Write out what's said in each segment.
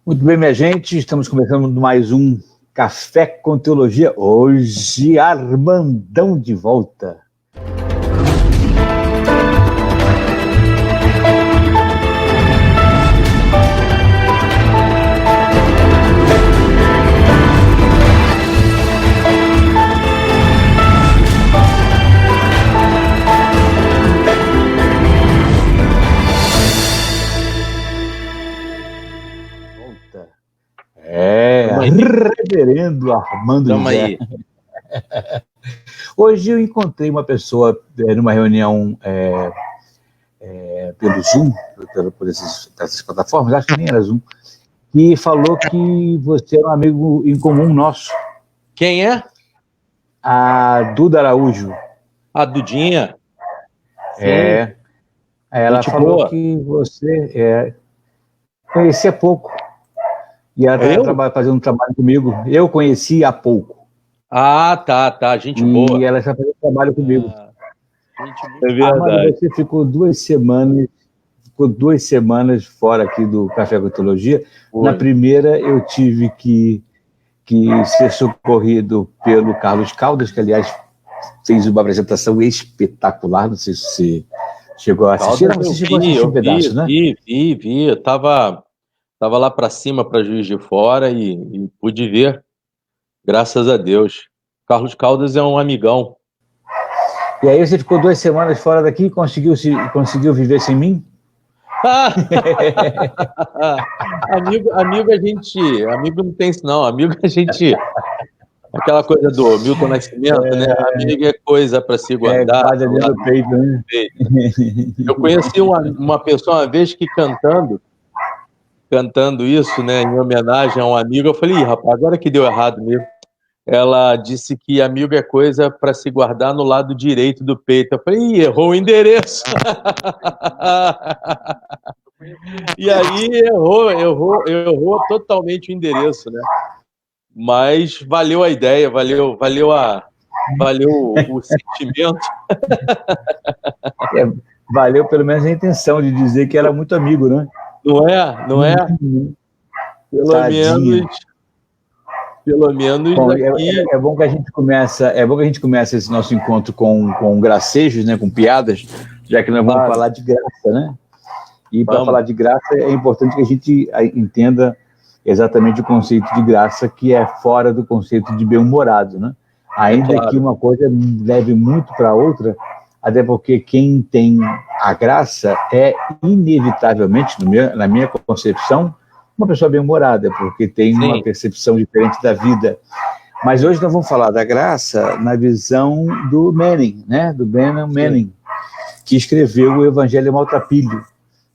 Muito bem, minha gente, estamos começando mais um Café com Teologia. Hoje, Armandão de volta. Reverendo Armando José. Hoje eu encontrei uma pessoa numa reunião pelo Zoom, por essas plataformas, acho que nem era Zoom, que falou que você é um amigo em comum nosso. Quem é? A Duda Araújo. A Dudinha? Sim. Ela falou boa. Que você conhecia pouco. E ela está fazendo um trabalho comigo. Eu conheci há pouco. Ah, tá. Gente boa. E ela está fazendo um trabalho comigo. É verdade. Você ficou 2 semanas fora aqui do Café com Teologia. Foi. Na primeira, eu tive que ser socorrido pelo Carlos Caldas, que, aliás, fez uma apresentação espetacular. Não sei se você chegou a assistir. Você chegou a assistir um pedaço, né? Vi. Eu estava lá para cima, para Juiz de Fora, e pude ver, graças a Deus. Carlos Caldas é um amigão. E aí você ficou 2 semanas fora daqui e conseguiu viver sem mim? Amigo a gente... Amigo não tem isso, não. Amigo a gente... Aquela coisa do Milton Nascimento, né? Amigo é coisa para se guardar. Guarda dentro do peito, né? Eu conheci uma pessoa uma vez que cantando isso, né, em homenagem a um amigo, eu falei, rapaz, agora que deu errado mesmo. Ela disse que amigo é coisa para se guardar no lado direito do peito. Eu falei, errou o endereço. E aí errou totalmente o endereço, né? Mas valeu a ideia, valeu o sentimento. Valeu pelo menos a intenção de dizer que era muito amigo, né? Não é? Pelo menos bom, aqui... é bom que a gente começa esse nosso encontro com gracejos, né, com piadas, já que nós vamos falar de graça, né? E para falar de graça é importante que a gente entenda exatamente o conceito de graça, que é fora do conceito de bem-humorado, né? Ainda que uma coisa leve muito para outra, até porque quem tem a graça é inevitavelmente, na minha concepção, uma pessoa bem-humorada, porque tem uma percepção diferente da vida. Mas hoje nós vamos falar da graça na visão do Manning, né? Do Brennan Manning, que escreveu o Evangelho Maltrapilho,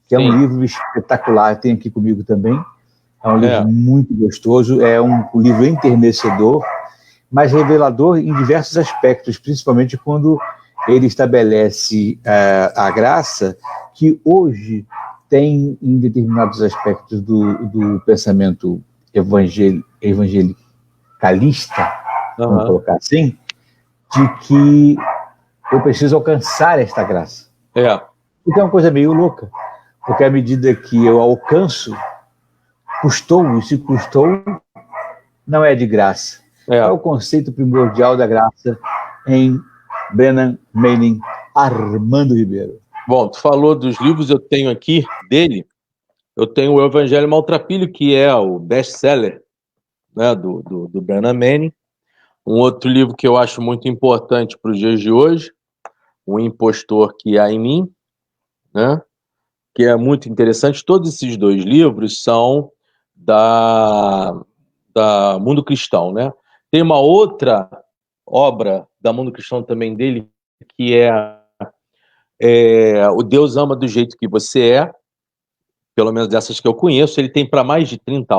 que é um livro espetacular, tem aqui comigo também. É um livro muito gostoso, é um livro enternecedor, mas revelador em diversos aspectos, principalmente quando ele estabelece a graça, que hoje tem em determinados aspectos do pensamento evangelicalista, vamos colocar assim, de que eu preciso alcançar esta graça. Então é uma coisa meio louca, porque à medida que eu alcanço, custou, e se custou, não é de graça. É o conceito primordial da graça em Brennan Manning, Armando Ribeiro. Bom, tu falou dos livros, eu tenho aqui dele, eu tenho o Evangelho Maltrapilho, que é o best-seller, né, do Brennan Manning. Um outro livro que eu acho muito importante para os dias de hoje, O Impostor que Há em Mim, né, que é muito interessante. Todos esses 2 livros são da Mundo Cristão, né? Tem uma outra obra da Mundo Cristão também dele, que é O Deus Ama do Jeito que Você É, pelo menos dessas que eu conheço. Ele tem para mais de 30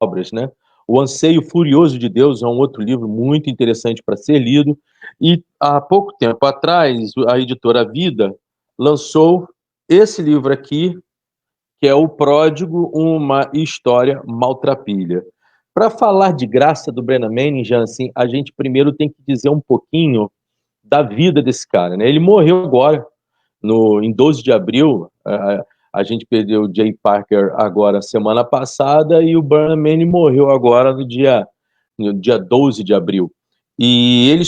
obras, né? O Anseio Furioso de Deus é um outro livro muito interessante para ser lido. E há pouco tempo atrás, a editora Vida lançou esse livro aqui, que é O Pródigo, uma história maltrapilha. Para falar de graça do Brennan Manning, já assim, a gente primeiro tem que dizer um pouquinho da vida desse cara, né? Ele morreu agora, em 12 de abril, A gente perdeu o Jay Parker agora semana passada e o Burnham Manning morreu agora no dia 12 de abril. E ele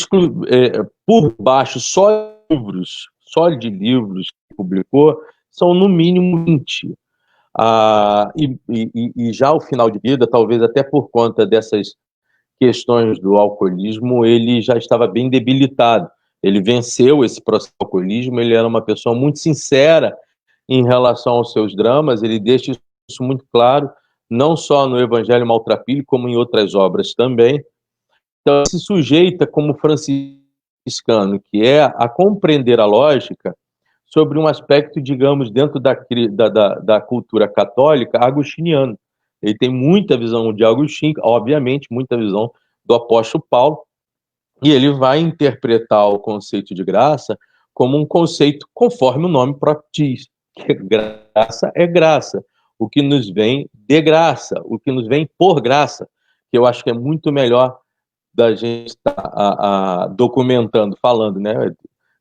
por baixo, só de livros que publicou, são no mínimo 20. E já o final de vida, talvez até por conta dessas questões do alcoolismo, ele já estava bem debilitado. Ele venceu esse processo do alcoolismo, ele era uma pessoa muito sincera em relação aos seus dramas, ele deixa isso muito claro, não só no Evangelho Maltrapilho, como em outras obras também. Então, se sujeita como franciscano, que é a compreender a lógica sobre um aspecto, digamos, dentro da cultura católica agostiniana. Ele tem muita visão de Agostinho, obviamente, muita visão do apóstolo Paulo, e ele vai interpretar o conceito de graça como um conceito conforme o nome próprio diz, que graça é graça, o que nos vem de graça, o que nos vem por graça, que eu acho que é muito melhor da gente estar documentando, falando, né?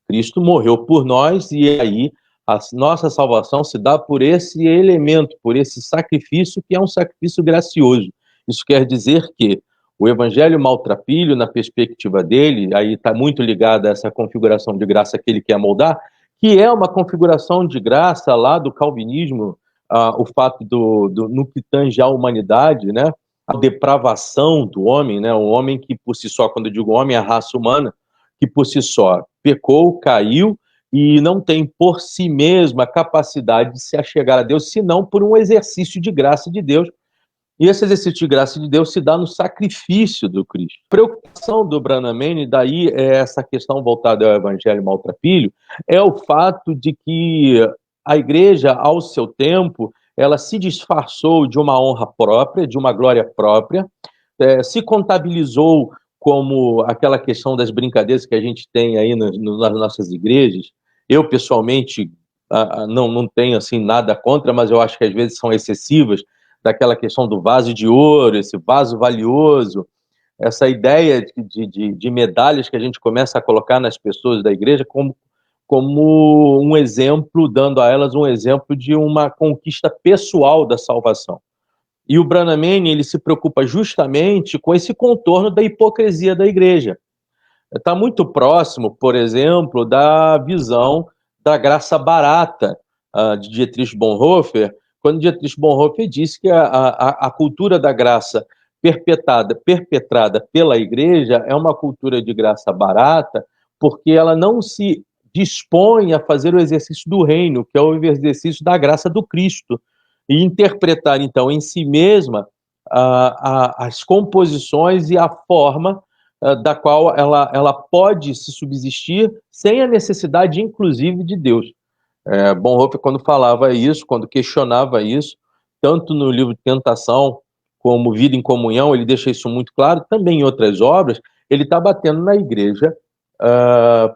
Cristo morreu por nós e aí a nossa salvação se dá por esse elemento, por esse sacrifício que é um sacrifício gracioso. Isso quer dizer que o Evangelho Maltrapilho, na perspectiva dele, aí está muito ligado a essa configuração de graça que ele quer moldar, que é uma configuração de graça lá do calvinismo, o fato no que tange à humanidade, né? A depravação do homem, né? O homem que por si só, quando eu digo homem, é a raça humana, que por si só pecou, caiu e não tem por si mesma a capacidade de se achegar a Deus, senão por um exercício de graça de Deus. E esse exercício de graça de Deus se dá no sacrifício do Cristo. A preocupação do Branham Manning, daí é essa questão voltada ao Evangelho Maltrapilho, é o fato de que a igreja, ao seu tempo, ela se disfarçou de uma honra própria, de uma glória própria, se contabilizou como aquela questão das brincadeiras que a gente tem aí nas nossas igrejas. Eu, pessoalmente, não tenho assim, nada contra, mas eu acho que às vezes são excessivas, daquela questão do vaso de ouro, esse vaso valioso, essa ideia de medalhas que a gente começa a colocar nas pessoas da igreja como um exemplo, dando a elas um exemplo de uma conquista pessoal da salvação. E o Branham Manning, ele se preocupa justamente com esse contorno da hipocrisia da igreja. Está muito próximo, por exemplo, da visão da graça barata de Dietrich Bonhoeffer, quando Dietrich Bonhoeffer disse que a cultura da graça perpetrada pela igreja é uma cultura de graça barata, porque ela não se dispõe a fazer o exercício do reino, que é o exercício da graça do Cristo, e interpretar, então, em si mesma as composições e a forma da qual ela pode se subsistir sem a necessidade, inclusive, de Deus. Bonhoeffer, quando falava isso, quando questionava isso, tanto no livro Tentação como Vida em Comunhão, ele deixa isso muito claro, também em outras obras, ele está batendo na igreja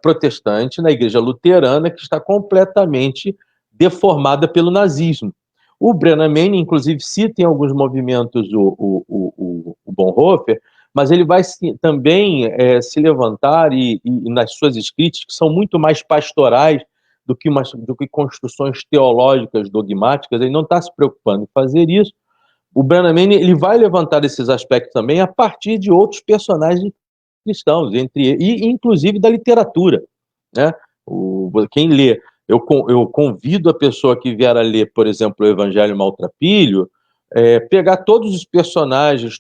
protestante, na igreja luterana, que está completamente deformada pelo nazismo. O Branham Manning, inclusive, cita em alguns movimentos o Bonhoeffer, mas ele vai também se levantar e nas suas escritas, que são muito mais pastorais do que construções teológicas dogmáticas, ele não está se preocupando em fazer isso. O Branham Manning, ele vai levantar esses aspectos também a partir de outros personagens cristãos, e inclusive da literatura, né? Quem lê, eu convido a pessoa que vier a ler, por exemplo, o Evangelho Maltrapilho, pegar todos os personagens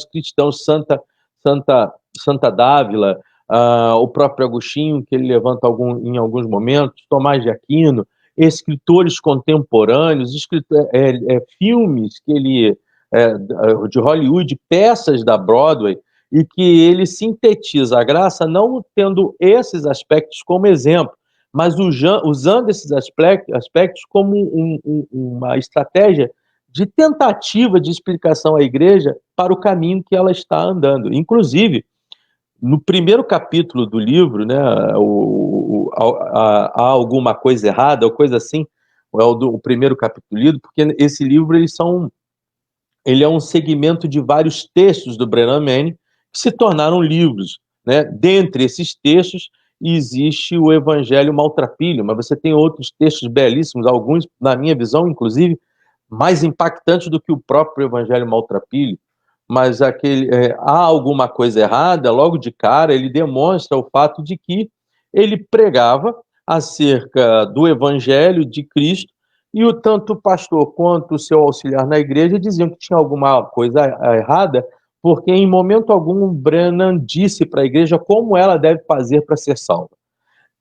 cristãos, Santa Dávila, o próprio Agostinho, que ele levanta em alguns momentos, Tomás de Aquino, escritores contemporâneos, filmes que ele de Hollywood, peças da Broadway, e que ele sintetiza a graça não tendo esses aspectos como exemplo, mas usando esses aspectos como uma estratégia de tentativa de explicação à igreja para o caminho que ela está andando. Inclusive, no primeiro capítulo do livro, né, há alguma coisa errada, ou coisa assim, é o primeiro capítulo lido, porque esse livro ele é um segmento de vários textos do Branham Manning que se tornaram livros, né? Dentre esses textos e existe o Evangelho Maltrapilho, mas você tem outros textos belíssimos, alguns, na minha visão, inclusive, mais impactantes do que o próprio Evangelho Maltrapilho, mas há alguma coisa errada, logo de cara ele demonstra o fato de que ele pregava acerca do Evangelho de Cristo, e tanto o pastor quanto o seu auxiliar na igreja diziam que tinha alguma coisa errada, porque em momento algum Branham disse para a igreja como ela deve fazer para ser salva.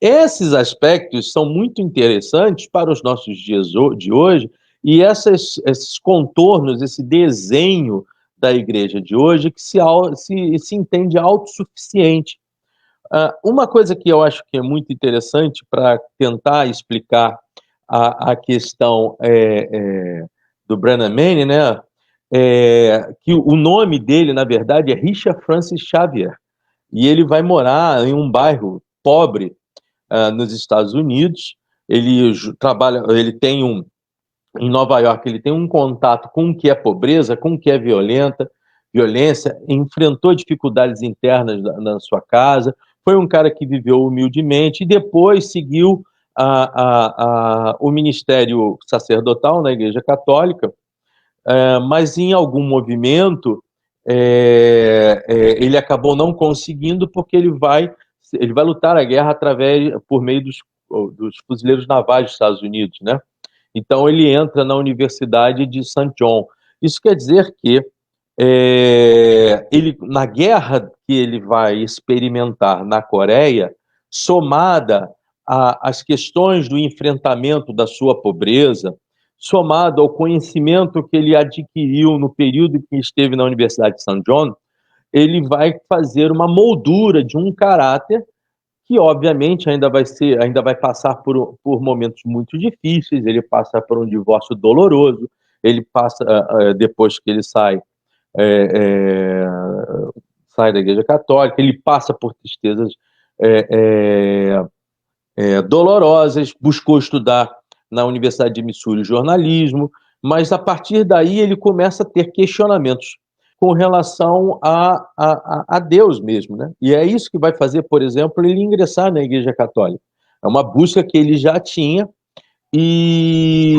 Esses aspectos são muito interessantes para os nossos dias de hoje, e esses contornos, esse desenho da igreja de hoje, que se entende autossuficiente. Uma coisa que eu acho que é muito interessante para tentar explicar a questão do Branham Manning, né, que o nome dele, na verdade, é Richard Francis Xavier, e ele vai morar em um bairro pobre nos Estados Unidos. Ele trabalha, em Nova York, ele tem um contato com o que é pobreza, com o que é violência, enfrentou dificuldades internas na sua casa, foi um cara que viveu humildemente e depois seguiu o ministério sacerdotal na Igreja Católica, mas em algum movimento ele acabou não conseguindo, porque ele vai lutar a guerra por meio dos fuzileiros navais dos Estados Unidos, né? Então ele entra na Universidade de St. John. Isso quer dizer que na guerra que ele vai experimentar na Coreia, somada às questões do enfrentamento da sua pobreza, somado ao conhecimento que ele adquiriu no período que esteve na Universidade de St. John, ele vai fazer uma moldura de um caráter que, obviamente, ainda vai passar por momentos muito difíceis. Ele passa por um divórcio doloroso, ele passa, depois que ele sai da Igreja Católica, ele passa por tristezas dolorosas, buscou estudar na Universidade de Missouri jornalismo, mas a partir daí ele começa a ter questionamentos com relação a Deus mesmo, né? E é isso que vai fazer, por exemplo, ele ingressar na Igreja Católica. É uma busca que ele já tinha, e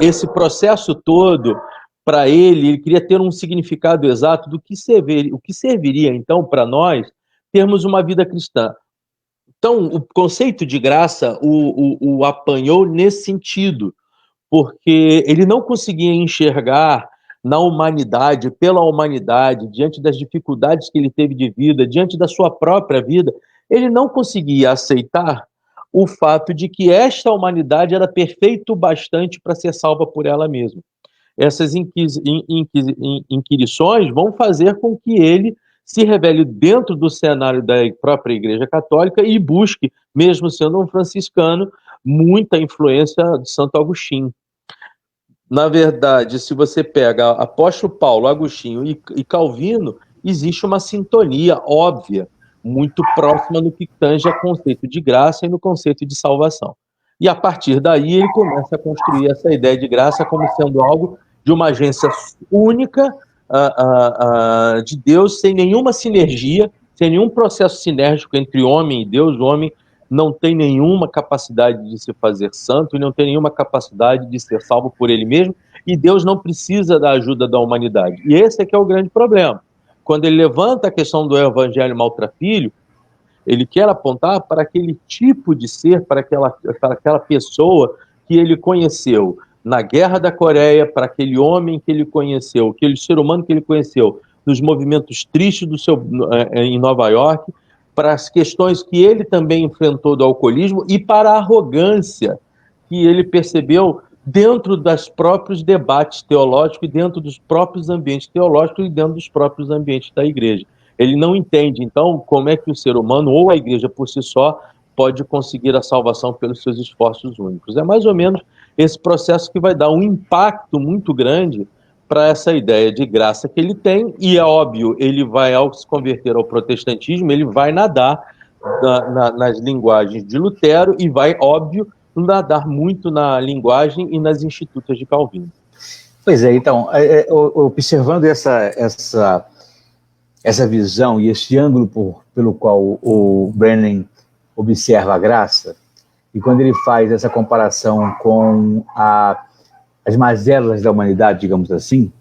esse processo todo, para ele queria ter um significado exato do que serviria, então, para nós termos uma vida cristã. Então, o conceito de graça o apanhou nesse sentido, porque ele não conseguia enxergar na humanidade, pela humanidade, diante das dificuldades que ele teve de vida, diante da sua própria vida, ele não conseguia aceitar o fato de que esta humanidade era perfeita o bastante para ser salva por ela mesma. Essas inquirições vão fazer com que ele se revele dentro do cenário da própria Igreja Católica e busque, mesmo sendo um franciscano, muita influência de Santo Agostinho. Na verdade, se você pega apóstolo Paulo, Agostinho e Calvino, existe uma sintonia óbvia, muito próxima no que tange a conceito de graça e no conceito de salvação. E a partir daí ele começa a construir essa ideia de graça como sendo algo de uma agência única de Deus, sem nenhuma sinergia, sem nenhum processo sinérgico entre homem e Deus. O homem não tem nenhuma capacidade de se fazer santo e não tem nenhuma capacidade de ser salvo por ele mesmo, e Deus não precisa da ajuda da humanidade. E esse é que é o grande problema. Quando ele levanta a questão do evangelho maltrafilho, ele quer apontar para aquele tipo de ser, para aquela pessoa que ele conheceu na Guerra da Coreia, para aquele homem que ele conheceu, aquele ser humano que ele conheceu nos movimentos tristes em Nova York, para as questões que ele também enfrentou do alcoolismo e para a arrogância que ele percebeu dentro dos próprios debates teológicos e dentro dos próprios ambientes teológicos e dentro dos próprios ambientes da igreja. Ele não entende, então, como é que o ser humano ou a igreja por si só pode conseguir a salvação pelos seus esforços únicos. É mais ou menos esse processo que vai dar um impacto muito grande para essa ideia de graça que ele tem, e é óbvio, ele vai, ao se converter ao protestantismo, ele vai nadar nas linguagens de Lutero e vai, óbvio, nadar muito na linguagem e nas institutas de Calvino. Pois é, então, observando essa visão e esse ângulo pelo qual o Branham observa a graça, e quando ele faz essa comparação com as mazelas da humanidade, digamos assim,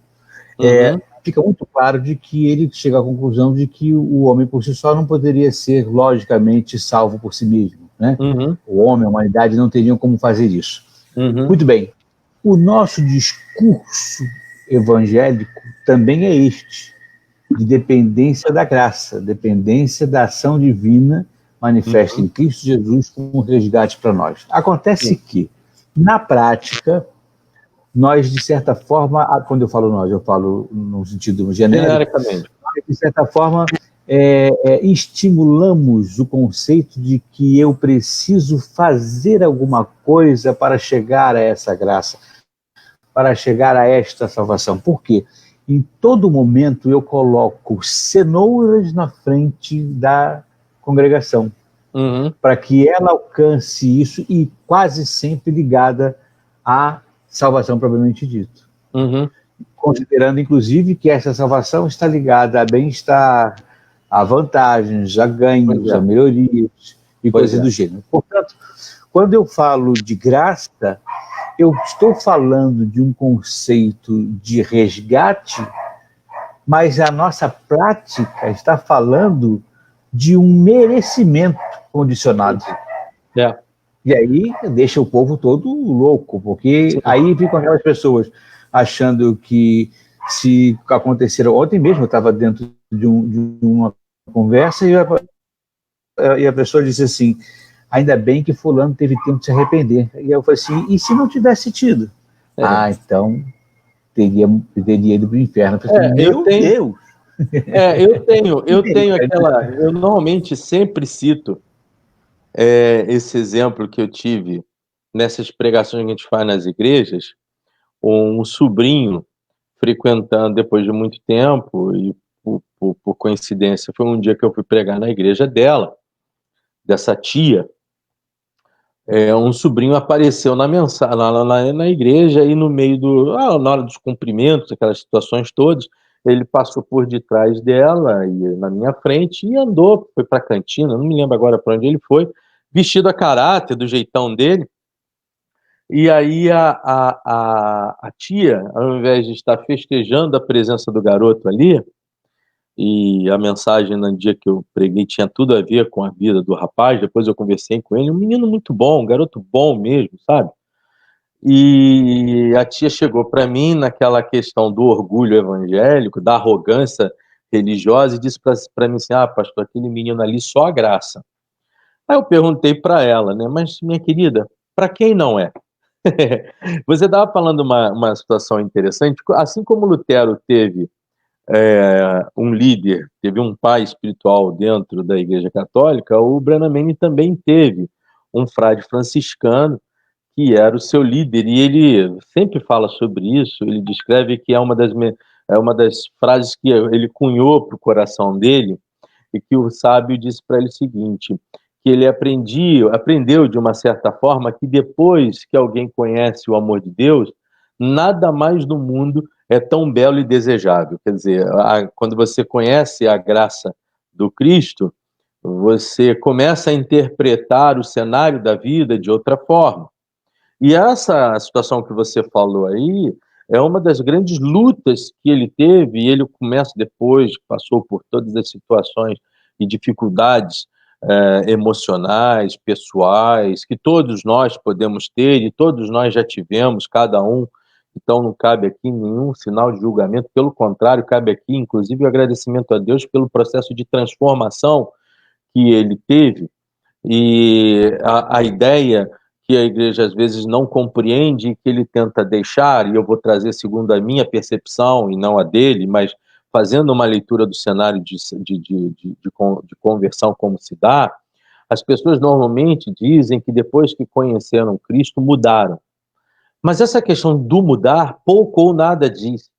fica muito claro de que ele chega à conclusão de que o homem por si só não poderia ser logicamente salvo por si mesmo, né? O homem, a humanidade não teriam como fazer isso. Muito bem. O nosso discurso evangélico também é este, de dependência da graça, dependência da ação divina manifesta em Cristo Jesus como um resgate para nós. Acontece que, na prática, nós, de certa forma, quando eu falo nós, eu falo no sentido genérico, nós, de certa forma, estimulamos o conceito de que eu preciso fazer alguma coisa para chegar a essa graça, para chegar a esta salvação. Por quê? Em todo momento eu coloco cenouras na frente da congregação, para que ela alcance isso, e quase sempre ligada à salvação propriamente dito. Considerando, inclusive, que essa salvação está ligada a bem-estar, a vantagens, a ganhos, a melhorias e coisas do gênero. Portanto, quando eu falo de graça, eu estou falando de um conceito de resgate, mas a nossa prática está falando de um merecimento condicionado. E aí deixa o povo todo louco, porque aí ficam aquelas pessoas achando que, se aconteceram... Ontem mesmo eu estava dentro de uma conversa e a pessoa disse assim: ainda bem que fulano teve tempo de se arrepender. E eu falei assim: e se não tivesse tido? Então teria ido para o inferno. Eu falei assim, meu Deus! Eu tenho aquela... Eu normalmente sempre cito esse exemplo que eu tive nessas pregações que a gente faz nas igrejas. Um sobrinho frequentando depois de muito tempo, e por coincidência foi um dia que eu fui pregar na igreja dessa tia. Um sobrinho apareceu na igreja, e no meio na hora dos cumprimentos, aquelas situações todas, ele passou por detrás dela e na minha frente e andou, foi para a cantina, não me lembro agora para onde ele foi, vestido a caráter, do jeitão dele. E aí a tia, ao invés de estar festejando a presença do garoto ali, e a mensagem no dia que eu preguei tinha tudo a ver com a vida do rapaz, depois eu conversei com ele, um menino muito bom, um garoto bom mesmo, sabe? E a tia chegou para mim naquela questão do orgulho evangélico, da arrogância religiosa, e disse para mim assim: pastor, aquele menino ali só a graça. Aí eu perguntei para ela, né, mas minha querida, para quem não é? Você estava falando uma situação interessante, assim como Lutero teve um líder, teve um pai espiritual dentro da Igreja Católica, o Branham Manning também teve um frade franciscano que era o seu líder, e ele sempre fala sobre isso. Ele descreve que é uma das frases que ele cunhou para o coração dele, e que o sábio disse para ele o seguinte, que ele aprendeu de uma certa forma que depois que alguém conhece o amor de Deus, nada mais no mundo é tão belo e desejável. Quer dizer, quando você conhece a graça do Cristo, você começa a interpretar o cenário da vida de outra forma. E essa situação que você falou aí é uma das grandes lutas que ele teve, e ele começa depois, passou por todas as situações e dificuldades emocionais, pessoais, que todos nós podemos ter e todos nós já tivemos, cada um. Então não cabe aqui nenhum sinal de julgamento, pelo contrário, cabe aqui inclusive o agradecimento a Deus pelo processo de transformação que ele teve. E a ideia que a igreja às vezes não compreende, que ele tenta deixar, e eu vou trazer segundo a minha percepção e não a dele, mas fazendo uma leitura do cenário de conversão como se dá, as pessoas normalmente dizem que depois que conheceram Cristo, mudaram. Mas essa questão do mudar, pouco ou nada diz.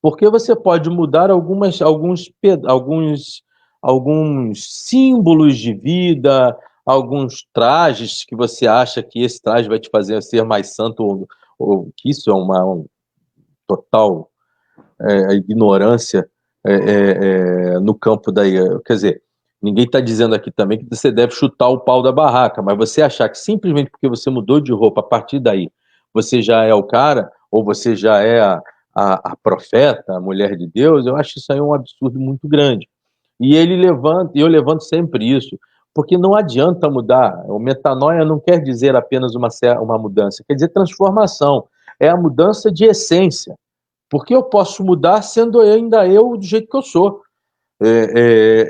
Porque você pode mudar alguns símbolos de vida, alguns trajes que você acha que esse traje vai te fazer ser mais santo, ou que isso é uma total ignorância no campo da... Quer dizer, Ninguém está dizendo aqui também que você deve chutar o pau da barraca, mas você achar que simplesmente porque você mudou de roupa, a partir daí, você já é o cara, ou você já é a profeta, a mulher de Deus, eu acho isso aí um absurdo muito grande. E eu levanto sempre isso, porque não adianta mudar. O metanoia não quer dizer apenas uma mudança, quer dizer transformação. É a mudança de essência. Porque eu posso mudar sendo ainda eu do jeito que eu sou.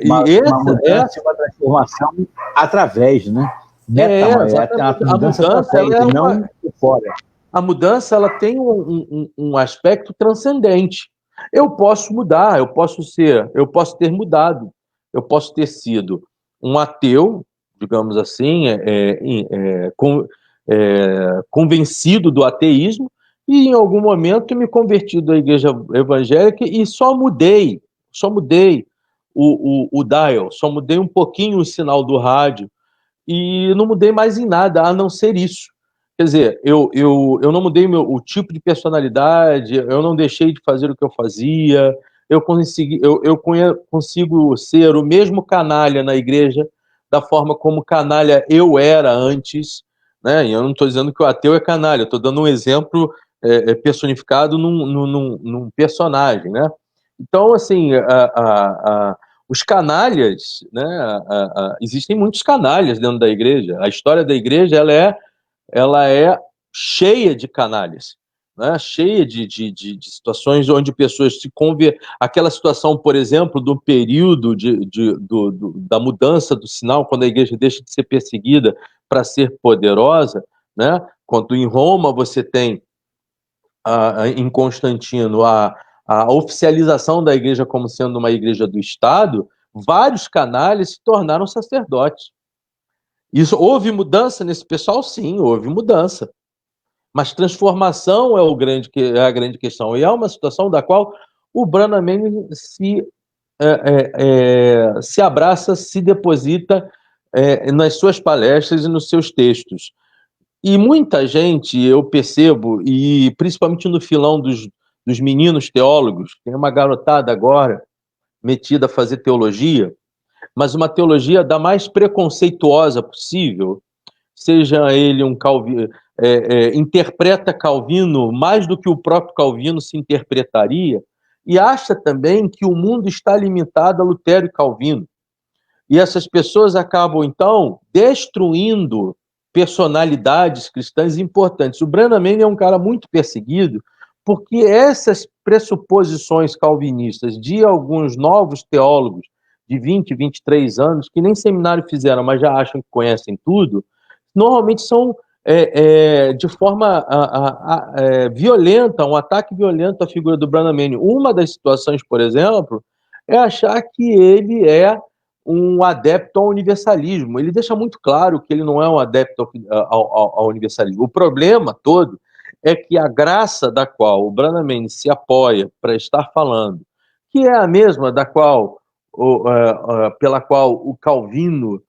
Uma mudança, uma transformação através, né? Metanoia, a mudança através, não por fora. A mudança ela tem um aspecto transcendente. Eu posso mudar, eu posso ter mudado, eu posso ter sido um ateu, digamos assim, convencido do ateísmo, e em algum momento me converti da igreja evangélica e só mudei o dial, só mudei um pouquinho o sinal do rádio e não mudei mais em nada, a não ser isso. Quer dizer, eu não mudei o tipo de personalidade, eu não deixei de fazer o que eu fazia, eu consigo ser o mesmo canalha na igreja da forma como canalha eu era antes, né? E eu não estou dizendo que o ateu é canalha, estou dando um exemplo personificado num personagem, né? Então, assim, os canalhas, né? Existem muitos canalhas dentro da igreja. A história da igreja ela é cheia de canalhas, né? Cheia de situações onde pessoas se convertem. Aquela situação, por exemplo, do período da mudança do sinal, quando a igreja deixa de ser perseguida para ser poderosa, né? Quando em Roma você tem, em Constantino, a oficialização da igreja como sendo uma igreja do Estado, vários canalhas se tornaram sacerdotes. Houve mudança nesse pessoal? Sim, houve mudança. Mas transformação é a grande questão. E é uma situação da qual o Branham Manning se abraça, se deposita nas suas palestras e nos seus textos. E muita gente, eu percebo, e principalmente no filão dos meninos teólogos, tem uma garotada agora metida a fazer teologia, mas uma teologia da mais preconceituosa possível, seja ele um Calvino, interpreta Calvino mais do que o próprio Calvino se interpretaria, e acha também que o mundo está limitado a Lutero e Calvino. E essas pessoas acabam, então, destruindo personalidades cristãs importantes. O Branham Manning é um cara muito perseguido porque essas pressuposições calvinistas de alguns novos teólogos de 20, 23 anos, que nem seminário fizeram, mas já acham que conhecem tudo, normalmente são de forma violenta, um ataque violento à figura do Branham Manning. Uma das situações, por exemplo, é achar que ele é um adepto ao universalismo. Ele deixa muito claro que ele não é um adepto ao universalismo. O problema todo é que a graça da qual o Branham Manning se apoia para estar falando, que é a mesma da qual pela qual o Calvino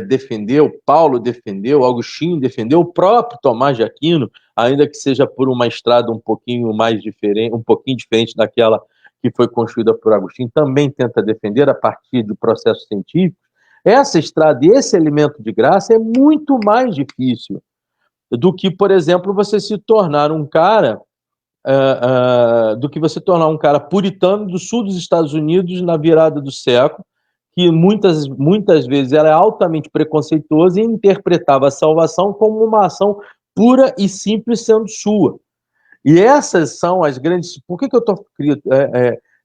defendeu, Paulo defendeu, Agostinho defendeu, o próprio Tomás de Aquino, ainda que seja por uma estrada um pouquinho mais diferente, um pouquinho diferente daquela que foi construída por Agostinho, também tenta defender a partir de processos científicos. Essa estrada e esse elemento de graça é muito mais difícil do que, por exemplo, você se tornar um cara do que você tornar um cara puritano do sul dos Estados Unidos na virada do século, que muitas vezes era altamente preconceituoso e interpretava a salvação como uma ação pura e simples sendo sua. E essas são as grandes... Por que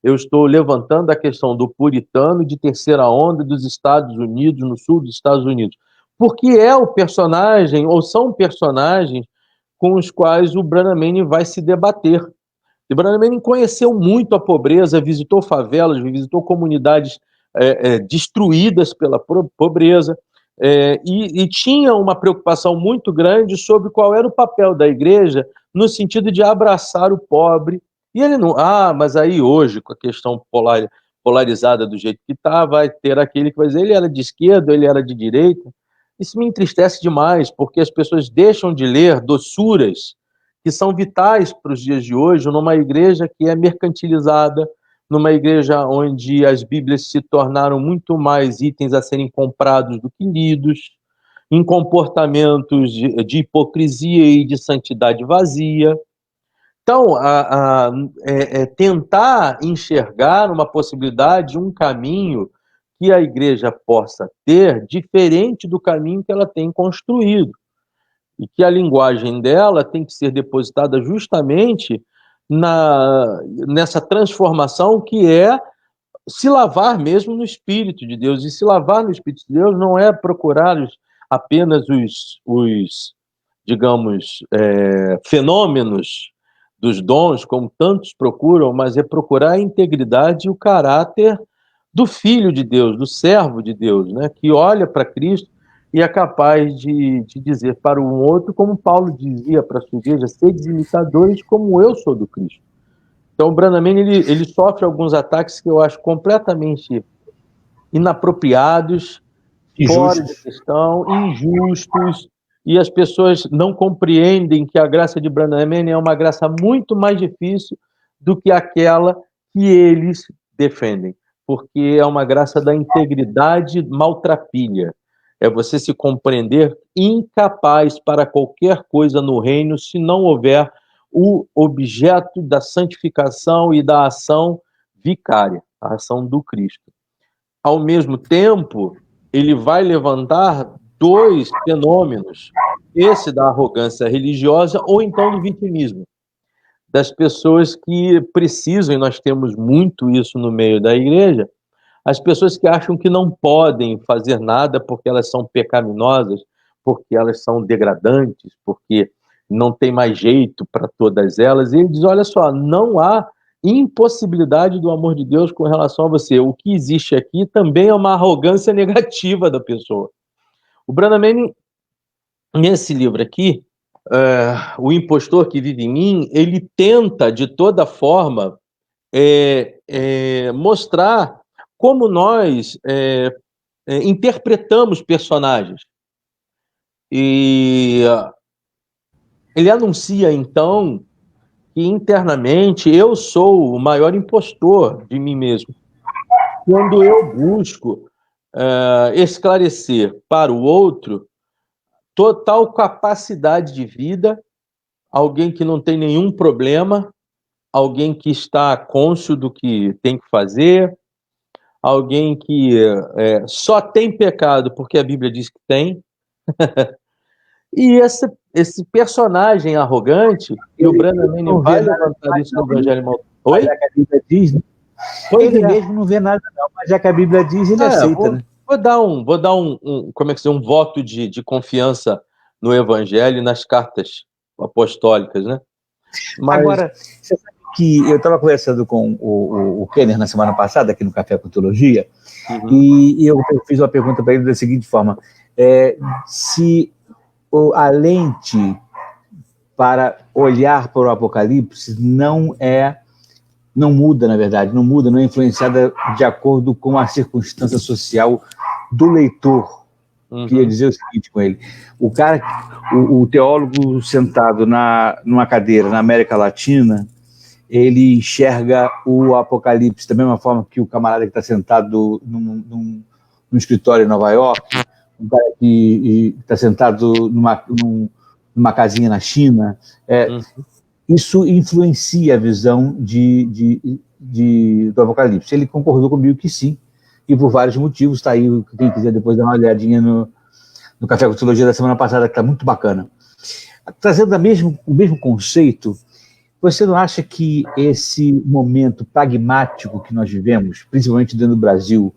eu estou levantando a questão do puritano de terceira onda dos Estados Unidos, no sul dos Estados Unidos? Porque é o personagem, ou são personagens com os quais o Branham Manning vai se debater. O Branham Manning conheceu muito a pobreza, visitou favelas, visitou comunidades destruídas pela pobreza, e tinha uma preocupação muito grande sobre qual era o papel da igreja no sentido de abraçar o pobre. E ele não... mas aí hoje, com a questão polarizada do jeito que está, vai ter aquele que vai dizer ele era de esquerda, ele era de direita. Isso me entristece demais, porque as pessoas deixam de ler doçuras que são vitais para os dias de hoje numa igreja que é mercantilizada, numa igreja onde as Bíblias se tornaram muito mais itens a serem comprados do que lidos, em comportamentos de hipocrisia e de santidade vazia. Então, tentar enxergar uma possibilidade, um caminho que a igreja possa ter diferente do caminho que ela tem construído. E que a linguagem dela tem que ser depositada justamente nessa transformação que é se lavar mesmo no Espírito de Deus. E se lavar no Espírito de Deus não é procurar apenas os digamos, fenômenos dos dons, como tantos procuram, mas é procurar a integridade e o caráter do Filho de Deus, do servo de Deus, né? Que olha para Cristo e é capaz de dizer para um outro, como Paulo dizia para a sua igreja, sede imitadores como eu sou do Cristo. Então, o Branham ele sofre alguns ataques que eu acho completamente inapropriados, fora de questão, injustos, e as pessoas não compreendem que a graça de Branham é uma graça muito mais difícil do que aquela que eles defendem, porque é uma graça da integridade maltrapilha. É você se compreender incapaz para qualquer coisa no reino se não houver o objeto da santificação e da ação vicária, a ação do Cristo. Ao mesmo tempo, ele vai levantar dois fenômenos, esse da arrogância religiosa ou então do vitimismo, das pessoas que precisam, e nós temos muito isso no meio da igreja, as pessoas que acham que não podem fazer nada porque elas são pecaminosas, porque elas são degradantes, porque não tem mais jeito para todas elas. E ele diz, olha só, não há impossibilidade do amor de Deus com relação a você. O que existe aqui também é uma arrogância negativa da pessoa. O Branham Manning, nesse livro aqui, O Impostor que Vive em Mim, ele tenta, de toda forma, mostrar como nós interpretamos personagens. E ele anuncia, então, que internamente eu sou o maior impostor de mim mesmo. Quando eu busco esclarecer para o outro total capacidade de vida, alguém que não tem nenhum problema, alguém que está cônscio do que tem que fazer, alguém que só tem pecado porque a Bíblia diz que tem. E esse personagem arrogante, que o Branham Manning vai levantar isso no Evangelho Maltratado. Oi? Já que a Bíblia diz, né? Ele mesmo não vê nada, não, mas já que a Bíblia diz, ele aceita, né? Vou dar como é que um voto de confiança no Evangelho e nas cartas apostólicas, né? Mas... Agora, você sabe que eu estava conversando com o Kenner na semana passada, aqui no Café com Teologia, e eu fiz uma pergunta para ele da seguinte forma: se a lente para olhar para o Apocalipse não muda, na verdade, não é influenciada de acordo com a circunstância social do leitor. Queria dizer o seguinte com ele: o teólogo sentado numa cadeira na América Latina, ele enxerga o Apocalipse da mesma forma que o camarada que está sentado num escritório em Nova York, um cara que está sentado numa casinha na China. Isso influencia a visão do Apocalipse. Ele concordou comigo que sim, e por vários motivos. Está aí, quem quiser depois dar uma olhadinha no Café com Teologia da semana passada, que está muito bacana. Trazendo o mesmo conceito, você não acha que esse momento pragmático que nós vivemos, principalmente dentro do Brasil,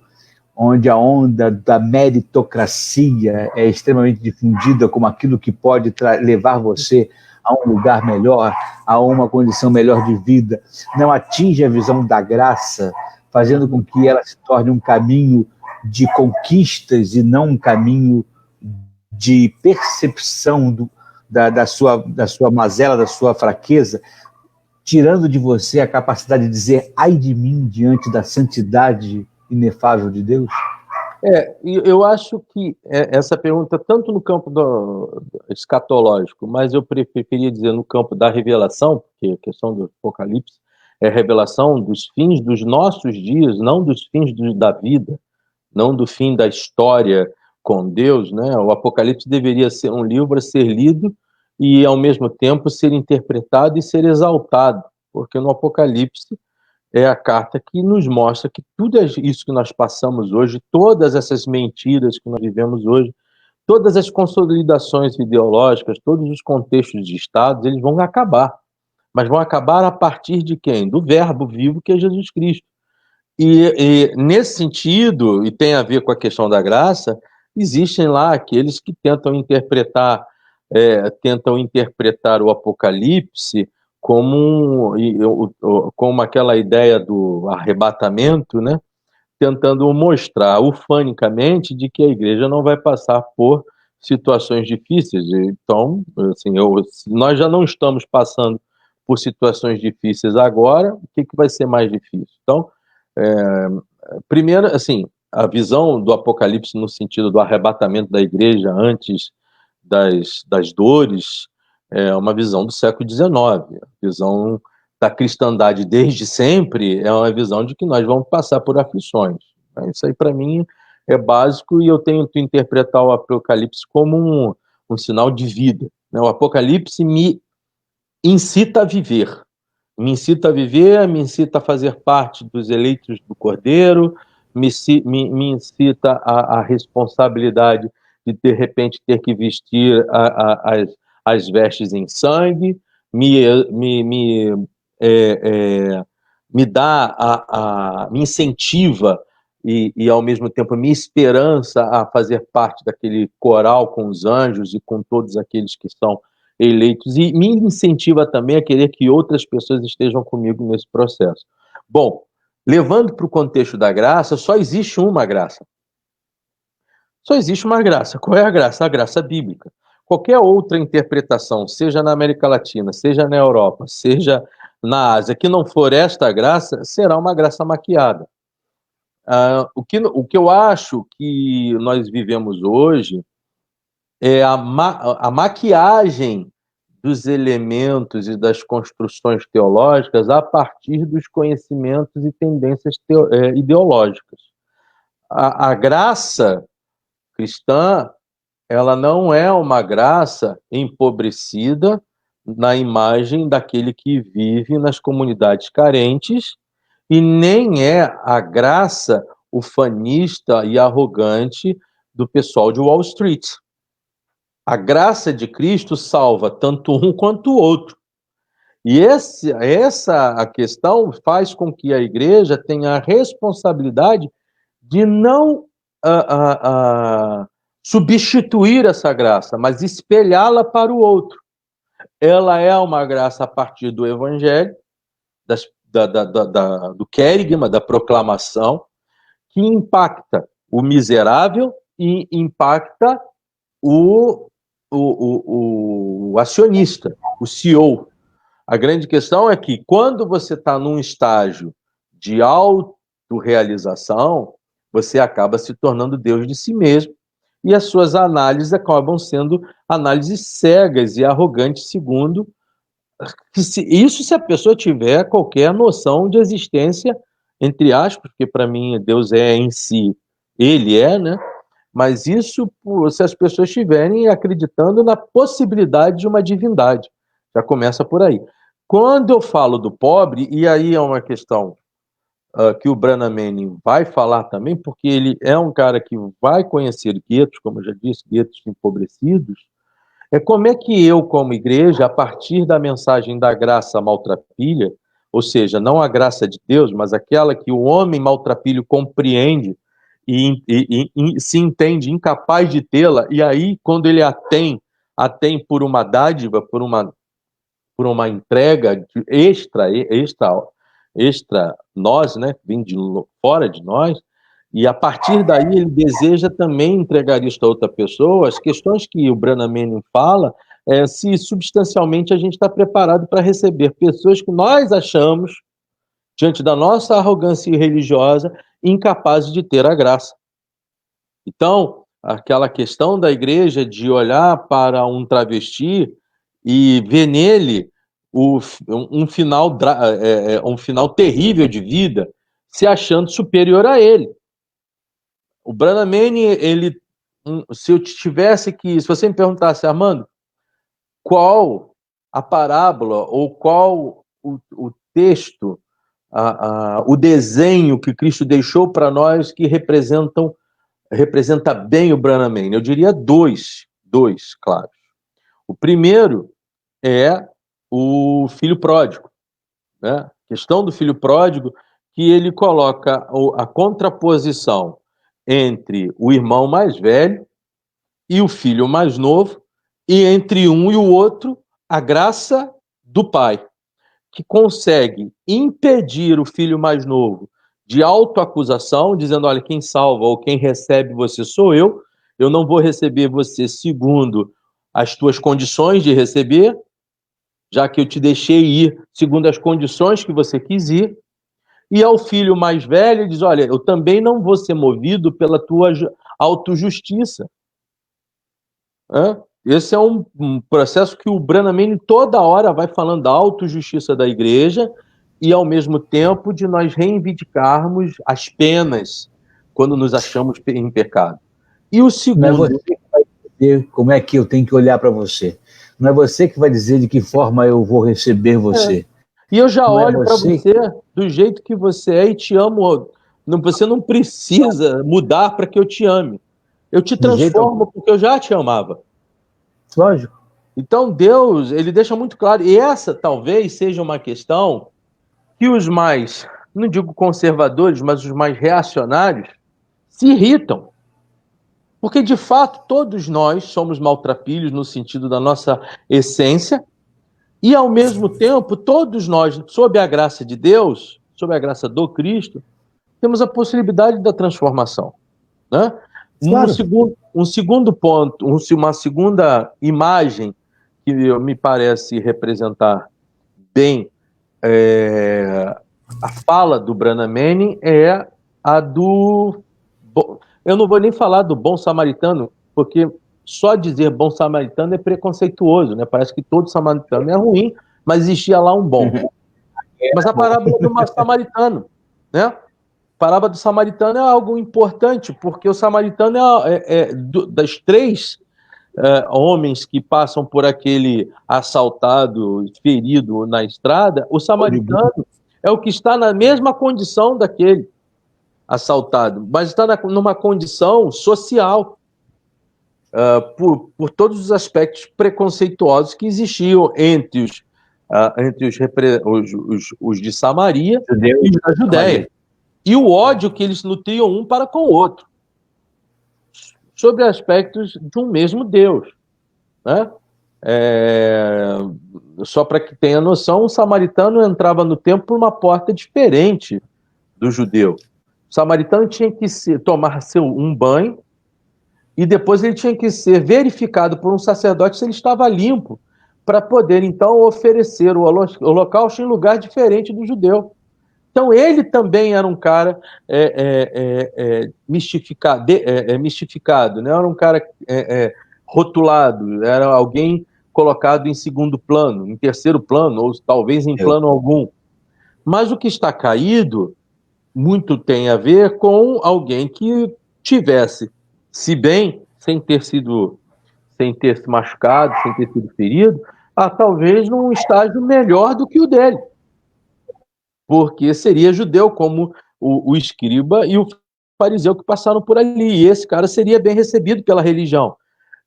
onde a onda da meritocracia é extremamente difundida como aquilo que pode levar você a um lugar melhor, a uma condição melhor de vida, não atinge a visão da graça, fazendo com que ela se torne um caminho de conquistas e não um caminho de percepção da sua mazela, da sua fraqueza, tirando de você a capacidade de dizer ai de mim diante da santidade inefável de Deus? Eu acho que essa pergunta, tanto no campo do escatológico, mas eu preferia dizer no campo da revelação, porque a questão do Apocalipse é revelação dos fins dos nossos dias, não dos fins da vida, não do fim da história com Deus, né? O Apocalipse deveria ser um livro a ser lido e, ao mesmo tempo, ser interpretado e ser exaltado, porque no Apocalipse é a carta que nos mostra que tudo isso que nós passamos hoje, todas essas mentiras que nós vivemos hoje, todas as consolidações ideológicas, todos os contextos de estados, eles vão acabar. Mas vão acabar a partir de quem? Do Verbo vivo, que é Jesus Cristo. E nesse sentido, e tem a ver com a questão da graça, existem lá aqueles que tentam interpretar o Apocalipse como aquela ideia do arrebatamento, né? Tentando mostrar ufanicamente de que a igreja não vai passar por situações difíceis. Então, assim, nós já não estamos passando por situações difíceis agora, o que vai ser mais difícil? Então, primeiro, assim, a visão do Apocalipse no sentido do arrebatamento da igreja antes das dores é uma visão do século XIX. A visão da cristandade desde sempre é uma visão de que nós vamos passar por aflições. Isso aí, para mim, é básico e eu tento interpretar o Apocalipse como um sinal de vida. O Apocalipse me incita a viver. Me incita a fazer parte dos eleitos do Cordeiro, me incita a responsabilidade de repente, ter que vestir as vestes em sangue, me incentiva e, ao mesmo tempo, me esperança a fazer parte daquele coral com os anjos e com todos aqueles que são eleitos, e me incentiva também a querer que outras pessoas estejam comigo nesse processo. Bom, levando para o contexto da graça, só existe uma graça. Só existe uma graça. Qual é a graça? A graça bíblica. Qualquer outra interpretação, seja na América Latina, seja na Europa, seja na Ásia, que não for esta graça, será uma graça maquiada. O que eu acho que nós vivemos hoje é a maquiagem dos elementos e das construções teológicas a partir dos conhecimentos e tendências ideológicas. A graça cristã, ela não é uma graça empobrecida na imagem daquele que vive nas comunidades carentes e nem é a graça ufanista e arrogante do pessoal de Wall Street. A graça de Cristo salva tanto um quanto o outro. E essa questão faz com que a igreja tenha a responsabilidade de não substituir essa graça, mas espelhá-la para o outro. Ela é uma graça a partir do evangelho, do querigma, da proclamação, que impacta o miserável e impacta o acionista, o CEO. A grande questão é que quando você está num estágio de autorrealização, você acaba se tornando Deus de si mesmo e as suas análises acabam sendo análises cegas e arrogantes, segundo isso se a pessoa tiver qualquer noção de existência, entre aspas, porque para mim Deus é em si, ele é, né? Mas isso se as pessoas estiverem acreditando na possibilidade de uma divindade. Já começa por aí. Quando eu falo do pobre, e aí é uma questão que o Branham Manning vai falar também, porque ele é um cara que vai conhecer guetos, como eu já disse, guetos empobrecidos, como é que eu, como igreja, a partir da mensagem da graça maltrapilha, ou seja, não a graça de Deus, mas aquela que o homem maltrapilho compreende e se entende incapaz de tê-la, e aí, quando ele a tem por uma dádiva, por uma entrega extra nós, né, vem de fora de nós, e a partir daí ele deseja também entregar isso a outra pessoa. As questões que o Branham Manning fala é se substancialmente a gente está preparado para receber pessoas que nós achamos, diante da nossa arrogância religiosa, incapazes de ter a graça. Então, aquela questão da igreja de olhar para um travesti e ver nele um final terrível de vida, se achando superior a ele. O Branham Manning, se você me perguntasse, Armando, qual a parábola ou qual o texto, o desenho que Cristo deixou para nós que representa bem o Branham Manning, eu diria dois, claro. O primeiro é o filho pródigo, né? A questão do filho pródigo, que ele coloca a contraposição entre o irmão mais velho e o filho mais novo, e entre um e o outro, a graça do pai, que consegue impedir o filho mais novo de autoacusação, dizendo, olha, quem salva ou quem recebe você sou eu não vou receber você segundo as tuas condições de receber, já que eu te deixei ir segundo as condições que você quis ir. E ao filho mais velho, ele diz, olha, eu também não vou ser movido pela tua autojustiça. Esse é um processo que o Branham Manning toda hora vai falando da autojustiça da igreja e, ao mesmo tempo, de nós reivindicarmos as penas quando nos achamos em pecado. E o segundo... Não é você que vai dizer como é que eu tenho que olhar para você. Não é você que vai dizer de que forma eu vou receber você. E eu já olho para você do jeito que você é e te amo. Você não precisa mudar para que eu te ame. Eu te transformo porque eu já te amava. Lógico. Então Deus, ele deixa muito claro, e essa talvez seja uma questão que os mais, não digo conservadores, mas os mais reacionários se irritam. Porque, de fato, todos nós somos maltrapilhos no sentido da nossa essência, e, ao mesmo tempo, todos nós, sob a graça de Deus, sob a graça do Cristo, temos a possibilidade da transformação, né? Claro. Um segundo ponto, uma segunda imagem que me parece representar bem a fala do Branham Manning é a do... Eu não vou nem falar do bom samaritano, porque só dizer bom samaritano é preconceituoso, né? Parece que todo samaritano é ruim, mas existia lá um bom. Mas a parábola do samaritano, né? A parábola do samaritano é algo importante, porque o samaritano das três homens que passam por aquele assaltado, ferido na estrada, o samaritano é o que está na mesma condição daquele assaltado, mas está numa condição social, por todos os aspectos preconceituosos que existiam entre os de Samaria e os da Judéia. E o ódio que eles nutriam um para com o outro, sobre aspectos de um mesmo Deus, né? Só para que tenha noção, o samaritano entrava no templo por uma porta diferente do judeu. O samaritano tinha que tomar um banho e depois ele tinha que ser verificado por um sacerdote se ele estava limpo, para poder, então, oferecer o holocausto em lugar diferente do judeu. Então, ele também era um cara mistificado, né? Era um cara rotulado, era alguém colocado em segundo plano, em terceiro plano, ou talvez em plano algum. Mas o que está caído muito tem a ver com alguém que tivesse, se bem, sem ter se machucado, sem ter sido ferido, talvez num estágio melhor do que o dele. Porque seria judeu, como o escriba e o fariseu que passaram por ali. E esse cara seria bem recebido pela religião.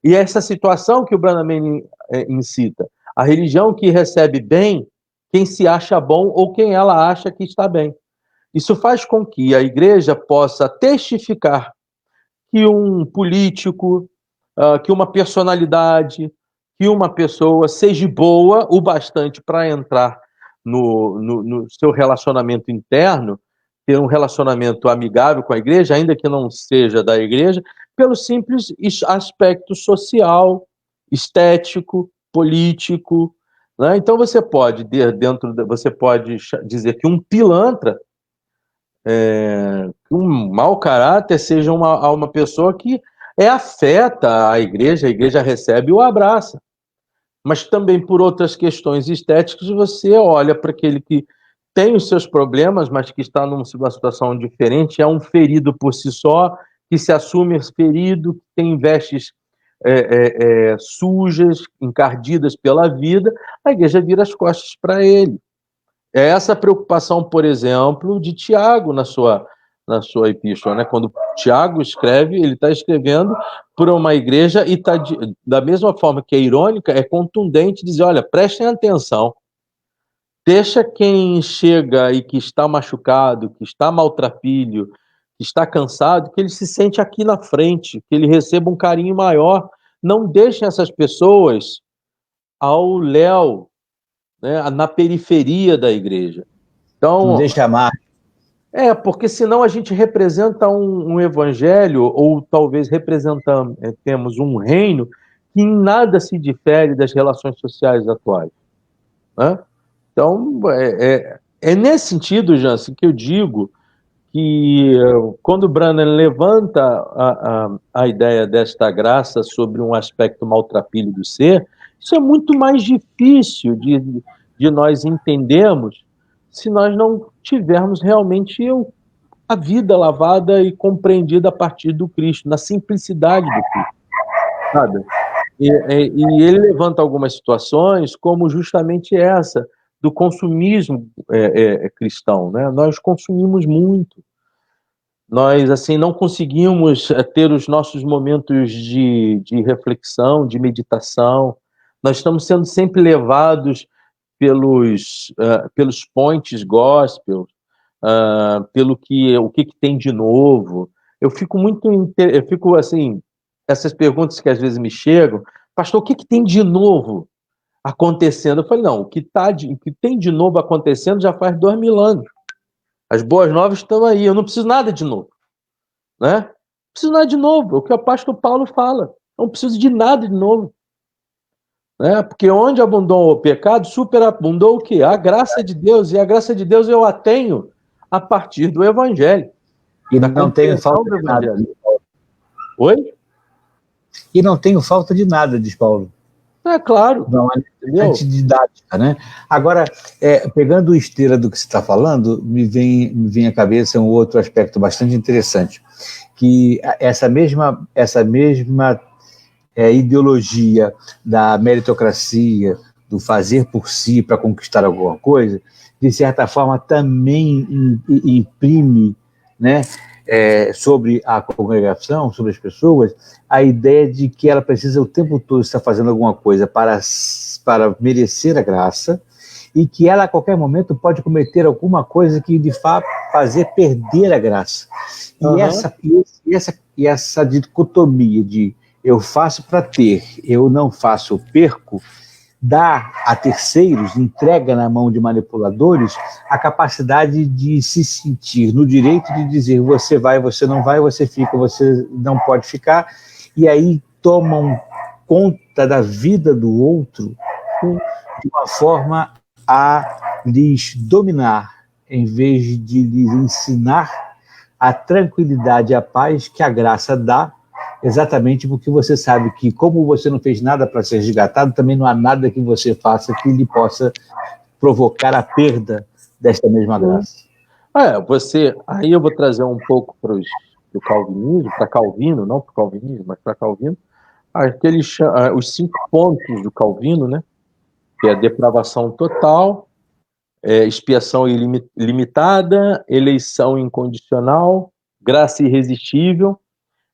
E essa situação que o Branham Manning incita, a religião que recebe bem quem se acha bom ou quem ela acha que está bem. Isso faz com que a igreja possa testificar que um político, que uma personalidade, que uma pessoa seja boa o bastante para entrar no seu relacionamento interno, ter um relacionamento amigável com a igreja, ainda que não seja da igreja, pelo simples aspecto social, estético, político, né? Então você pode dizer que um pilantra, um mau caráter, seja uma pessoa que afeta a igreja recebe e o abraça. mas também por outras questões estéticas, você olha para aquele que tem os seus problemas, mas que está numa situação diferente, é um ferido por si só, que se assume ferido, que tem vestes sujas, encardidas pela vida, a igreja vira as costas para ele. É essa preocupação, por exemplo, de Tiago na sua epístola, né? Quando Tiago escreve, ele está escrevendo para uma igreja e está, da mesma forma que é irônica, é contundente dizer, olha, prestem atenção, deixa quem chega e que está machucado, que está maltrapilho, que está cansado, que ele se sente aqui na frente, que ele receba um carinho maior. Não deixem essas pessoas ao léu, né, na periferia da igreja. Então, não deixa amar. Porque senão a gente representa um evangelho, ou talvez temos um reino que em nada se difere das relações sociais atuais, né? Então, é nesse sentido, Jansen, que eu digo que quando Branham levanta a ideia desta graça sobre um aspecto maltrapilho do ser, isso é muito mais difícil de nós entendermos se nós não tivermos realmente a vida lavada e compreendida a partir do Cristo, na simplicidade do Cristo, sabe? E ele levanta algumas situações, como justamente essa, do consumismo cristão, né? Nós consumimos muito. Nós, assim, não conseguimos ter os nossos momentos de reflexão, de meditação. Nós estamos sendo sempre levados pelos points gospel, pelo o que tem de novo. Eu fico assim, essas perguntas que às vezes me chegam, pastor, o que tem de novo acontecendo? Eu falei, não, o que tem de novo acontecendo já faz 2000 anos. As boas novas estão aí, eu não preciso nada de novo, né? Não preciso nada de novo, é o que o apóstolo Paulo fala. Eu não preciso de nada de novo, né? Porque onde abundou o pecado, superabundou o quê? A graça de Deus, e a graça de Deus eu a tenho a partir do Evangelho. E não tenho falta de nada. Oi? E não tenho falta de nada, diz Paulo. É claro. Não é antididática, né? Agora, pegando o esteira do que você está falando, me vem à cabeça um outro aspecto bastante interessante, que essa mesma ideologia da meritocracia, do fazer por si para conquistar alguma coisa, de certa forma também imprime, né, sobre a congregação, sobre as pessoas, a ideia de que ela precisa o tempo todo estar fazendo alguma coisa para merecer a graça, e que ela a qualquer momento pode cometer alguma coisa que de fato fazer perder a graça. E essa dicotomia de eu faço para ter, eu não faço, eu perco, dá a terceiros, entrega na mão de manipuladores a capacidade de se sentir no direito de dizer você vai, você não vai, você fica, você não pode ficar, e aí tomam conta da vida do outro de uma forma a lhes dominar, em vez de lhes ensinar a tranquilidade e a paz que a graça dá, exatamente porque você sabe que, como você não fez nada para ser resgatado, também não há nada que você faça que lhe possa provocar a perda desta mesma graça. Aí eu vou trazer um pouco para o calvinismo, para Calvino, não para o calvinismo, mas para Calvino, os 5 pontos do Calvino, né? Que é depravação total, expiação ilimitada, eleição incondicional, graça irresistível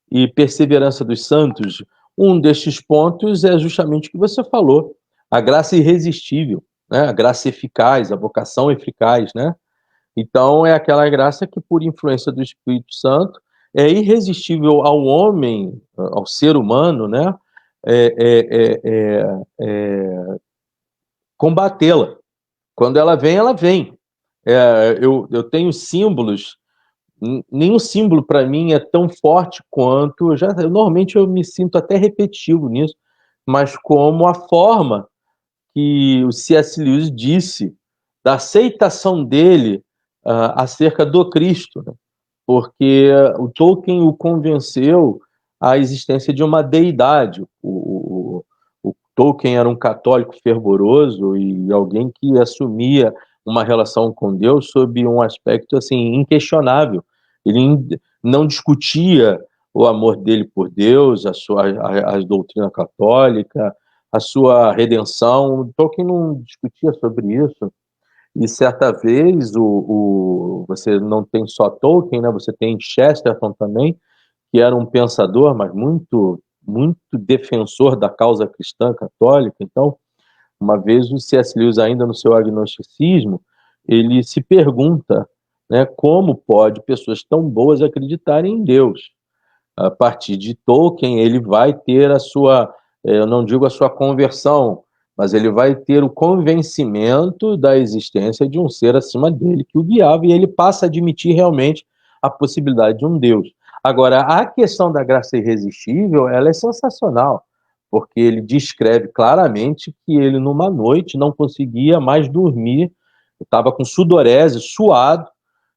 e perseverança dos santos. Um destes pontos é justamente o que você falou, a graça irresistível, né? A graça eficaz, a vocação eficaz, né? Então, é aquela graça que, por influência do Espírito Santo, é irresistível ao homem, ao ser humano, né? Combatê-la. Quando ela vem, ela vem. Eu tenho símbolos. Nenhum símbolo para mim é tão forte quanto. Normalmente eu me sinto até repetitivo nisso, mas como a forma que o C.S. Lewis disse da aceitação dele acerca do Cristo, né? Porque o Tolkien o convenceu à existência de uma deidade. Tolkien era um católico fervoroso e alguém que assumia uma relação com Deus sob um aspecto assim inquestionável. Ele não discutia o amor dele por Deus, a doutrina católica, a sua redenção. Tolkien não discutia sobre isso. E certa vez, você não tem só Tolkien, né? Você tem Chesterton também, que era um pensador, mas muito, muito defensor da causa cristã católica. Então, uma vez o C.S. Lewis, ainda no seu agnosticismo, ele se pergunta, né, como pode pessoas tão boas acreditarem em Deus? A partir de Tolkien, ele vai ter a sua, eu não digo a sua conversão, mas ele vai ter o convencimento da existência de um ser acima dele que o guiava, e ele passa a admitir realmente a possibilidade de um Deus. Agora, a questão da graça irresistível, ela é sensacional, porque ele descreve claramente que ele, numa noite, não conseguia mais dormir, estava com sudorese, suado,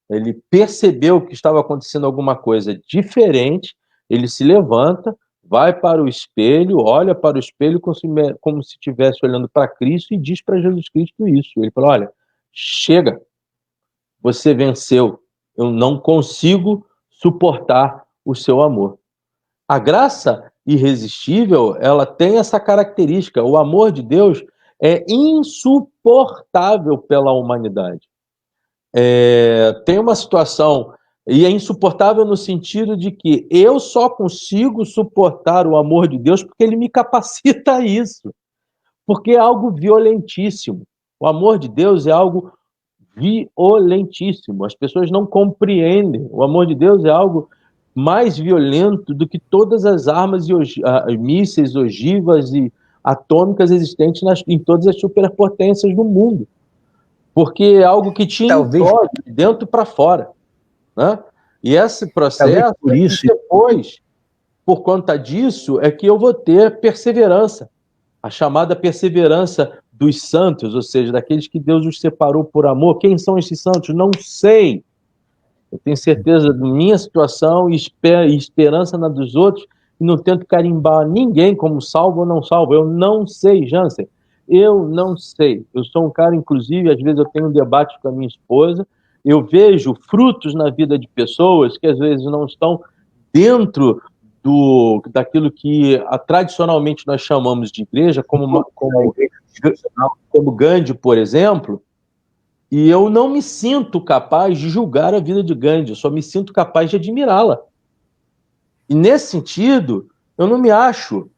ele percebeu que estava acontecendo alguma coisa diferente, ele se levanta, vai para o espelho, olha para o espelho como se estivesse olhando para Cristo e diz para Jesus Cristo isso. Ele fala, olha, chega, você venceu, eu não consigo suportar o seu amor. A graça irresistível, ela tem essa característica, o amor de Deus é insuportável pela humanidade. Tem uma situação, e é insuportável no sentido de que eu só consigo suportar o amor de Deus porque ele me capacita a isso, porque é algo violentíssimo. O amor de Deus é algo violentíssimo, as pessoas não compreendem. O amor de Deus é algo mais violento do que todas as armas e mísseis, ogivas e atômicas existentes em todas as superpotências do mundo. Porque é algo que te invade de dentro para fora, né? E esse processo, por isso, depois, por conta disso, é que eu vou ter perseverança, a chamada perseverança dos santos, ou seja, daqueles que Deus os separou por amor. Quem são esses santos? Não sei. Eu tenho certeza da minha situação e esperança na dos outros, e não tento carimbar ninguém como salvo ou não salvo. Eu não sei, Jansen. Eu não sei. Eu sou um cara, inclusive, às vezes eu tenho um debate com a minha esposa, eu vejo frutos na vida de pessoas que às vezes não estão dentro daquilo que tradicionalmente nós chamamos de igreja, como Gandhi, por exemplo, e eu não me sinto capaz de julgar a vida de Gandhi, eu só me sinto capaz de admirá-la. E nesse sentido, eu não me acho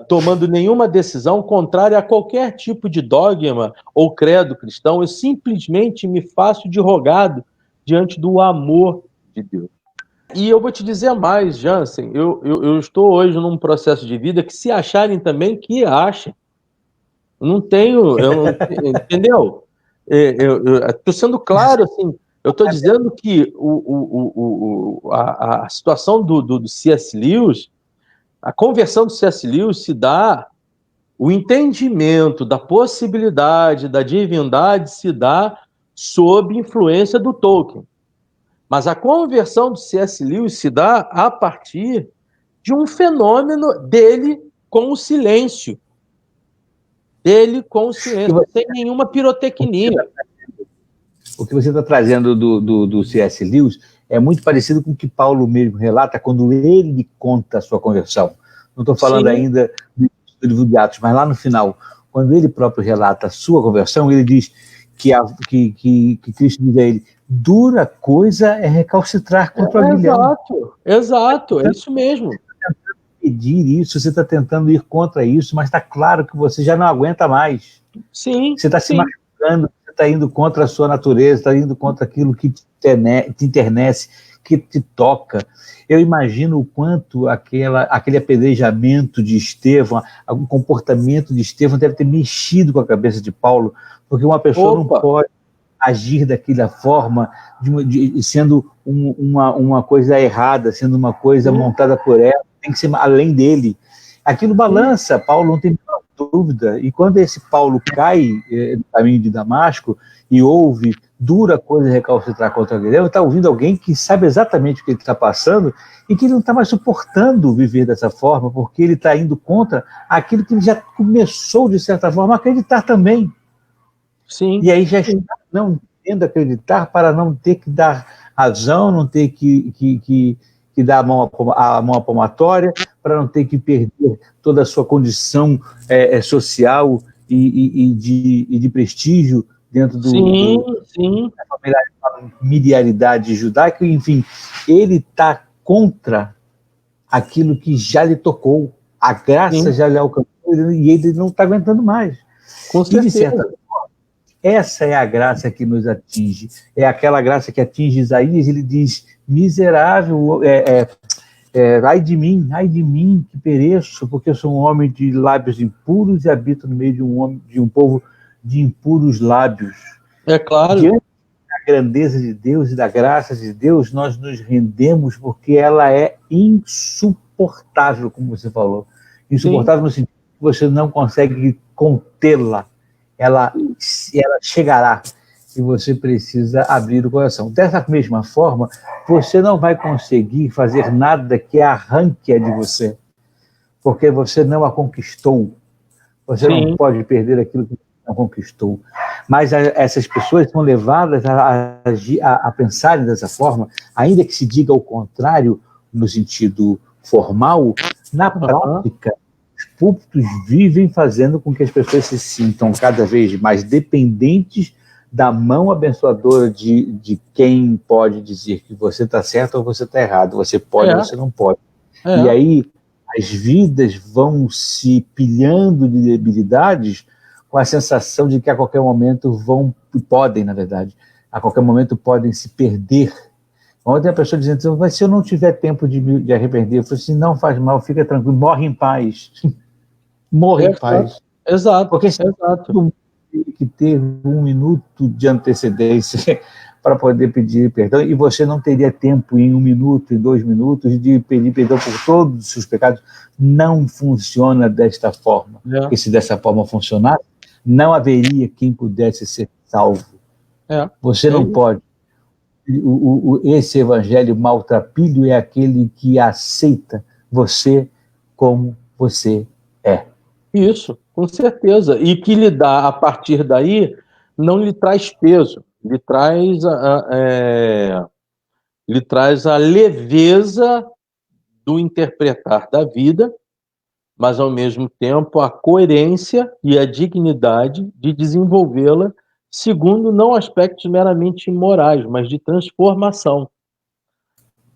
tomando nenhuma decisão contrária a qualquer tipo de dogma ou credo cristão, eu simplesmente me faço de rogado diante do amor de Deus. E eu vou te dizer mais, Jansen, eu estou hoje num processo de vida que, se acharem também, que achem. Entendeu? Eu estou sendo claro, assim, eu estou dizendo que a situação do C.S. Lewis, a conversão do C.S. Lewis se dá, o entendimento da possibilidade da divindade se dá sob influência do Tolkien. Mas a conversão do C.S. Lewis se dá a partir de um fenômeno dele com o silêncio. Sem nenhuma pirotecnia. O que você está trazendo do C.S. Lewis é muito parecido com o que Paulo mesmo relata quando ele conta a sua conversão. Não estou falando ainda do livro de Atos, mas lá no final, quando ele próprio relata a sua conversão, ele diz que Cristo diz a ele: dura coisa é recalcitrar contra o aguilhão. Exato, é isso mesmo. Você está tentando pedir isso, você está tentando ir contra isso, mas está claro que você já não aguenta mais. Sim. Você está se machucando, você está indo contra a sua natureza, está indo contra aquilo que te enternece, que te toca. Eu imagino o quanto aquele apedrejamento de Estevão, o comportamento de Estevão deve ter mexido com a cabeça de Paulo, porque uma pessoa não pode agir daquela forma, sendo uma coisa errada, sendo uma coisa montada por ela, tem que ser além dele. Aquilo balança, Paulo não tem dúvida, e quando esse Paulo cai no caminho de Damasco e ouve dura coisa recalcitrar contra alguém. Deve estar ouvindo alguém que sabe exatamente o que ele está passando e que ele não está mais suportando viver dessa forma, porque ele está indo contra aquilo que ele já começou, de certa forma, a acreditar também. Sim. E aí já está não tendo acreditar para não ter que dar razão, não ter que dar a mão à palmatória, para não ter que perder toda a sua condição social e de prestígio dentro da familiaridade judaica. Enfim, ele está contra aquilo que já lhe tocou, a graça já lhe alcançou e ele não está aguentando mais. Com certeza. Essa é a graça que nos atinge, é aquela graça que atinge Isaías. Ele diz: miserável, ai de mim, que pereço, porque eu sou um homem de lábios impuros e habito no meio de um povo de impuros lábios. É claro. Diante da grandeza de Deus e da graça de Deus, nós nos rendemos, porque ela é insuportável, como você falou. Insuportável no sentido que você não consegue contê-la. Ela chegará e você precisa abrir o coração. Dessa mesma forma, você não vai conseguir fazer nada que arranque-a de você, porque você não a conquistou. Você não pode perder aquilo que não conquistou. Mas essas pessoas são levadas a pensarem dessa forma, ainda que se diga o contrário, no sentido formal, na prática, os púlpitos vivem fazendo com que as pessoas se sintam cada vez mais dependentes da mão abençoadora de quem pode dizer que você está certo ou você está errado, você pode ou você não pode. E aí as vidas vão se pilhando de debilidades com a sensação de que a qualquer momento a qualquer momento podem se perder. Ontem a pessoa dizendo: mas se eu não tiver tempo de arrepender, eu falei assim: não faz mal, fica tranquilo, morre em paz. Morre em paz. Exato. Porque todo mundo tem que ter 1 minuto de antecedência para poder pedir perdão, e você não teria tempo em 1 minuto, em 2 minutos, de pedir perdão por todos os seus pecados. Não funciona desta forma. Porque se dessa forma funcionasse, não haveria quem pudesse ser salvo. Você não pode. Esse evangelho maltrapilho é aquele que aceita você como você é. Isso, com certeza. E que lhe dá, a partir daí, não lhe traz peso, lhe traz a leveza do interpretar da vida, mas, ao mesmo tempo, a coerência e a dignidade de desenvolvê-la segundo não aspectos meramente morais, mas de transformação.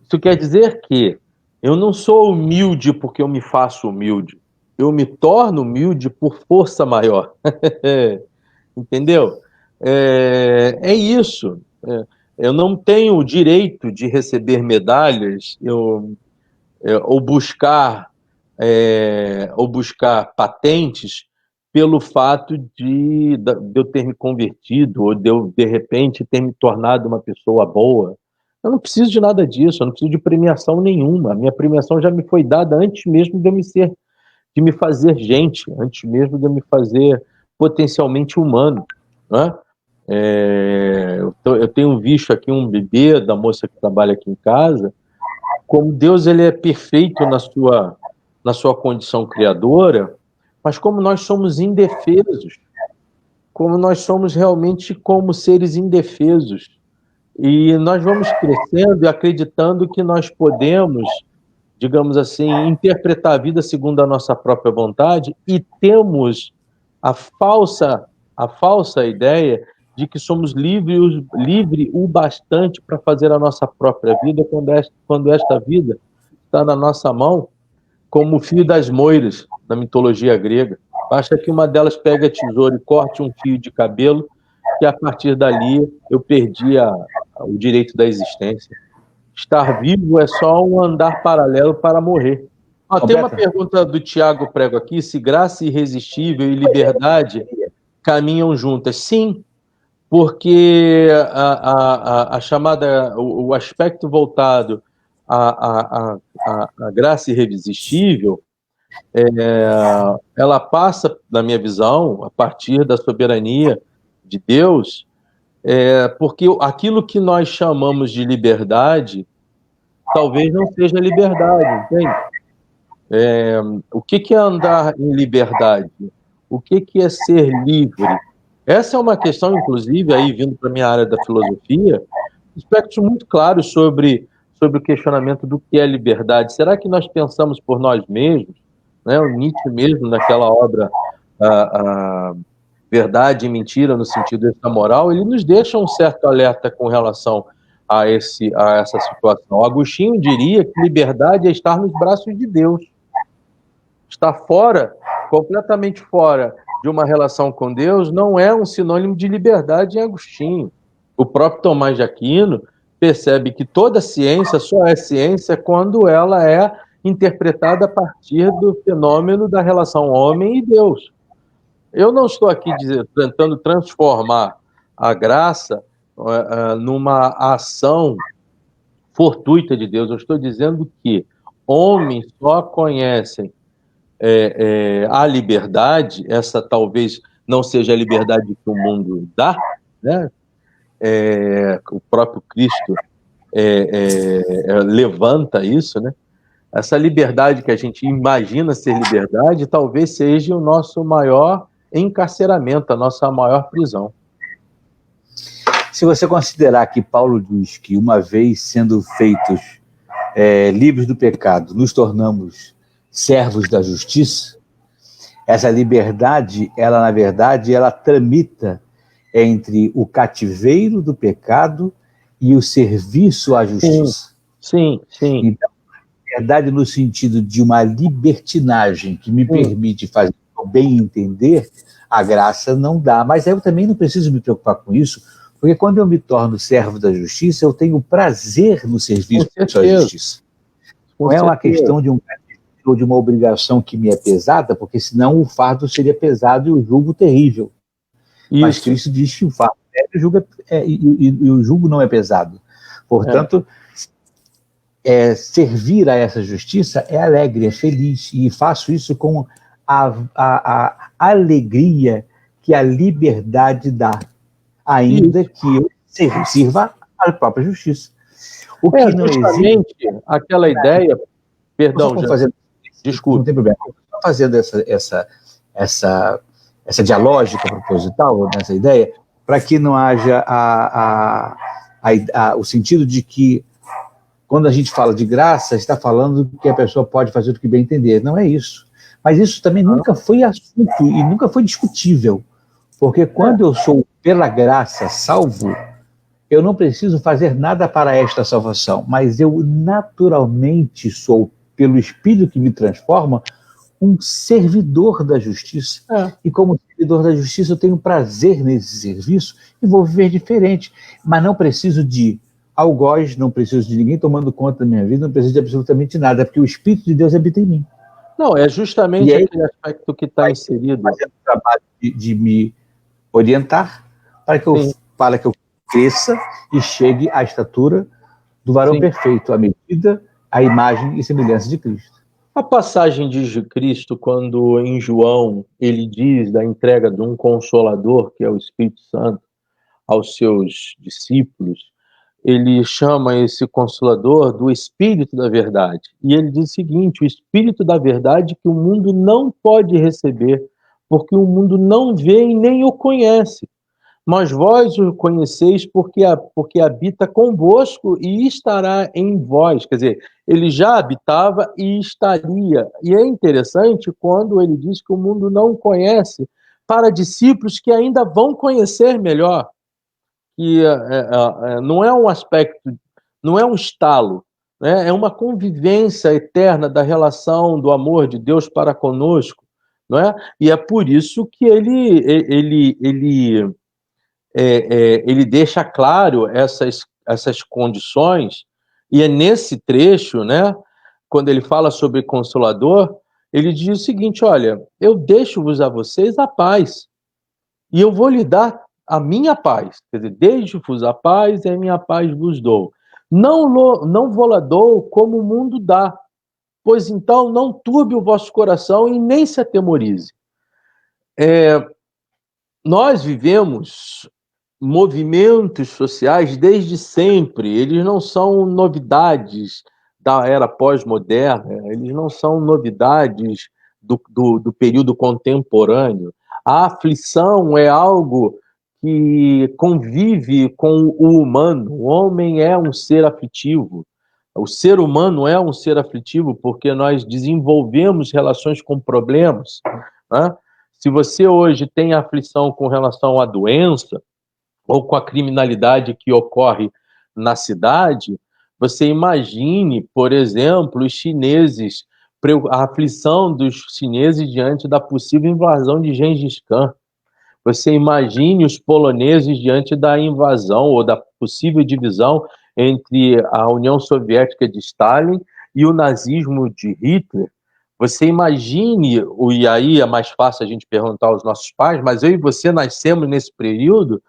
Isso quer dizer que eu não sou humilde porque eu me faço humilde. Eu me torno humilde por força maior. Entendeu? É isso. Eu não tenho o direito de receber medalhas ou buscar patentes pelo fato de eu ter me convertido ou de eu, de repente, ter me tornado uma pessoa boa. Eu não preciso de nada disso, eu não preciso de premiação nenhuma. A minha premiação já me foi dada antes mesmo de me fazer gente, antes mesmo de eu me fazer potencialmente humano, né? Eu tenho visto aqui um bebê da moça que trabalha aqui em casa, como Deus ele é perfeito na sua condição criadora, mas como nós somos indefesos, como nós somos realmente como seres indefesos, e nós vamos crescendo e acreditando que nós podemos, digamos assim, interpretar a vida segundo a nossa própria vontade, e temos a falsa ideia de que somos livre o bastante para fazer a nossa própria vida, quando esta vida está na nossa mão, como o fio das moiras, na mitologia grega. Basta que uma delas pegue a tesoura e corte um fio de cabelo, que a partir dali eu perdi o direito da existência. Estar vivo é só um andar paralelo para morrer. Tem uma pergunta do Tiago Prego aqui: se graça irresistível e liberdade caminham juntas? Sim, porque a chamada, o aspecto voltado à graça irresistível, ela passa, na minha visão, a partir da soberania de Deus, Porque aquilo que nós chamamos de liberdade talvez não seja liberdade, entende? O que é andar em liberdade? O que é ser livre? Essa é uma questão, inclusive, aí vindo para a minha área da filosofia, aspectos muito claros sobre o questionamento do que é liberdade. Será que nós pensamos por nós mesmos? Né? O Nietzsche mesmo, naquela obra a Verdade e Mentira, no sentido da moral, ele nos deixa um certo alerta com relação a essa situação. Agostinho diria que liberdade é estar nos braços de Deus. Estar fora, completamente fora de uma relação com Deus, não é um sinônimo de liberdade em Agostinho. O próprio Tomás de Aquino percebe que toda ciência só é ciência quando ela é interpretada a partir do fenômeno da relação homem e Deus. Eu não estou aqui tentando transformar a graça numa ação fortuita de Deus. Eu estou dizendo que homens só conhecem a liberdade, essa talvez não seja a liberdade que o mundo dá, né? O próprio Cristo levanta isso, né? Essa liberdade que a gente imagina ser liberdade, talvez seja o nosso maior encarceramento, a nossa maior prisão. Se você considerar que Paulo diz que uma vez sendo feitos livres do pecado, nos tornamos servos da justiça, essa liberdade, ela na verdade, ela tramita entre o cativeiro do pecado e o serviço à justiça. Sim, sim. Então, liberdade no sentido de uma libertinagem que me permite fazer o bem entender, a graça não dá. Mas eu também não preciso me preocupar com isso, porque quando eu me torno servo da justiça, eu tenho prazer no serviço à justiça. Não é uma questão de ou de uma obrigação que me é pesada, porque senão o fardo seria pesado e o jugo terrível. Isso. Mas Cristo diz que o fardo e o jugo não é pesado. Portanto, servir a essa justiça é alegre, é feliz, e faço isso com a alegria que a liberdade dá, ainda que eu sirva à própria justiça. O que não existe aquela ideia. Perdão, desculpa. Não tem problema. Estou fazendo essa dialógica proposital, nessa ideia, para que não haja o sentido de que, quando a gente fala de graça, está falando que a pessoa pode fazer o que bem entender. Não é isso. Mas isso também nunca foi assunto e nunca foi discutível. Porque quando eu sou, pela graça, salvo, eu não preciso fazer nada para esta salvação, mas eu naturalmente sou, pelo Espírito que me transforma, um servidor da justiça. E como servidor da justiça eu tenho prazer nesse serviço e vou viver diferente. Mas não preciso de algoz, não preciso de ninguém tomando conta da minha vida, não preciso de absolutamente nada, porque o Espírito de Deus habita em mim. Não, é justamente aquele aspecto que está inserido. Fazendo o trabalho de me orientar para que eu cresça e chegue à estatura do varão perfeito, à medida, à imagem e semelhança de Cristo. A passagem de Cristo, quando em João ele diz da entrega de um Consolador, que é o Espírito Santo, aos seus discípulos, ele chama esse Consolador do Espírito da Verdade. E ele diz o seguinte: o Espírito da Verdade que o mundo não pode receber, porque o mundo não vê e nem o conhece. Mas vós o conheceis porque habita convosco e estará em vós. Quer dizer, ele já habitava e estaria. E é interessante quando ele diz que o mundo não conhece, para discípulos que ainda vão conhecer melhor. E não é um aspecto, não é um estalo, né? É uma convivência eterna da relação, do amor de Deus para conosco, não é? E é por isso que ele deixa claro essas condições, e é nesse trecho, né, quando ele fala sobre Consolador, ele diz o seguinte: olha, eu deixo-vos a vocês a paz, e eu vou lhe dar a minha paz, quer dizer, deixo-vos a paz e a minha paz vos dou. Não vou-la dou como o mundo dá, pois então não turbe o vosso coração e nem se atemorize. Nós vivemos movimentos sociais desde sempre, eles não são novidades da era pós-moderna, eles não são novidades do período contemporâneo. A aflição é algo que convive com o humano. O homem é um ser aflitivo. O ser humano é um ser aflitivo porque nós desenvolvemos relações com problemas, né? Se você hoje tem aflição com relação à doença ou com a criminalidade que ocorre na cidade, você imagine, por exemplo, os chineses, a aflição dos chineses diante da possível invasão de Gengis Khan. Você imagine os poloneses diante da invasão ou da possível divisão entre a União Soviética de Stalin e o nazismo de Hitler. Você imagine, e aí é mais fácil a gente perguntar aos nossos pais, mas eu e você nascemos nesse período,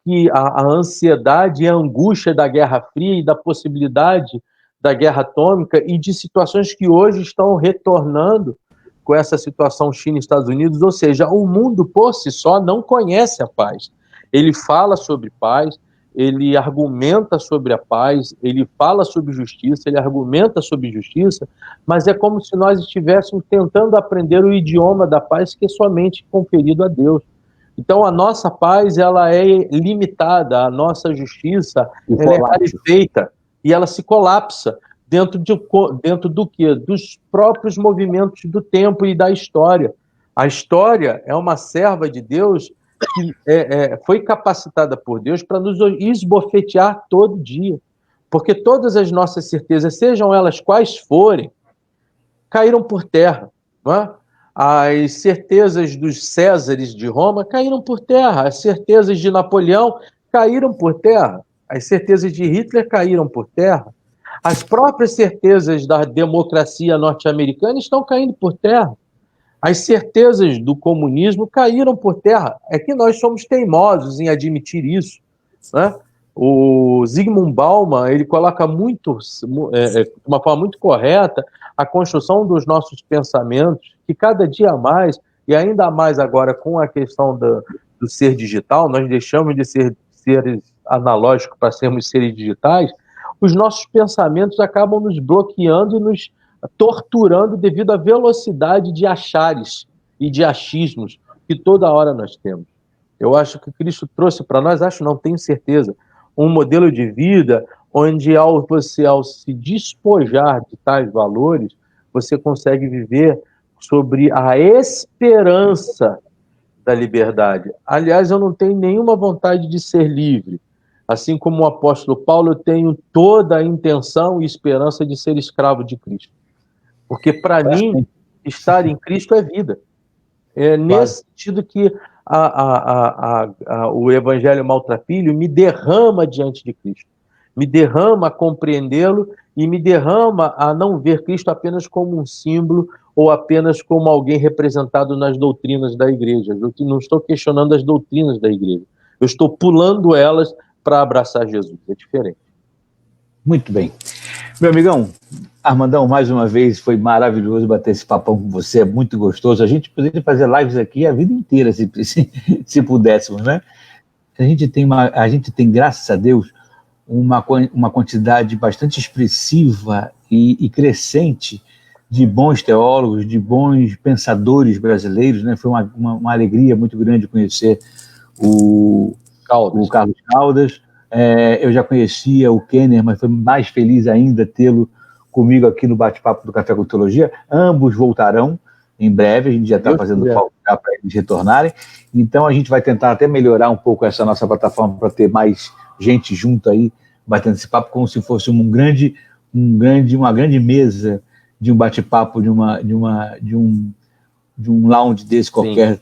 que a ansiedade e a angústia da Guerra Fria e da possibilidade da guerra atômica e de situações que hoje estão retornando com essa situação China e Estados Unidos, ou seja, o mundo por si só não conhece a paz. Ele fala sobre paz, ele argumenta sobre a paz, ele fala sobre justiça, ele argumenta sobre justiça, mas é como se nós estivéssemos tentando aprender o idioma da paz que é somente conferido a Deus. Então, a nossa paz, ela é limitada, a nossa justiça, ela é rarefeita e ela se colapsa dentro do quê? Dos próprios movimentos do tempo e da história. A história é uma serva de Deus que foi capacitada por Deus para nos esbofetear todo dia. Porque todas as nossas certezas, sejam elas quais forem, caíram por terra, não é? As certezas dos Césares de Roma caíram por terra, as certezas de Napoleão caíram por terra, as certezas de Hitler caíram por terra, as próprias certezas da democracia norte-americana estão caindo por terra, as certezas do comunismo caíram por terra. É que nós somos teimosos em admitir isso, né? O Zygmunt Bauman, ele coloca de uma forma muito correta a construção dos nossos pensamentos, que cada dia mais, e ainda mais agora com a questão do ser digital, nós deixamos de ser seres analógicos para sermos seres digitais, os nossos pensamentos acabam nos bloqueando e nos torturando devido à velocidade de achares e de achismos que toda hora nós temos. Eu acho que Cristo trouxe para nós, tenho certeza, um modelo de vida onde ao se despojar de tais valores, você consegue viver sobre a esperança da liberdade. Aliás, eu não tenho nenhuma vontade de ser livre. Assim como o apóstolo Paulo, eu tenho toda a intenção e esperança de ser escravo de Cristo. Porque, para mim, estar em Cristo é vida. É nesse sentido que o Evangelho Maltrapilho me derrama diante de Cristo. Me derrama a compreendê-lo e me derrama a não ver Cristo apenas como um símbolo ou apenas como alguém representado nas doutrinas da igreja. Eu não estou questionando as doutrinas da igreja. Eu estou pulando elas para abraçar Jesus. É diferente. Muito bem. Meu amigão, Armandão, mais uma vez, foi maravilhoso bater esse papão com você, é muito gostoso. A gente poderia fazer lives aqui a vida inteira, se pudéssemos, né? A gente tem, graças a Deus, uma quantidade bastante expressiva e crescente de bons teólogos, de bons pensadores brasileiros, né? Foi uma alegria muito grande conhecer o Carlos Caldas. Eu já conhecia o Kenner, mas foi mais feliz ainda tê-lo comigo aqui no Bate-Papo do Café com Teologia. Ambos voltarão em breve, a gente já está fazendo pauta para eles retornarem. Então a gente vai tentar até melhorar um pouco essa nossa plataforma para ter mais gente junto aí, batendo esse papo, como se fosse uma grande mesa de um bate-papo, de um lounge desse qualquer. Sim.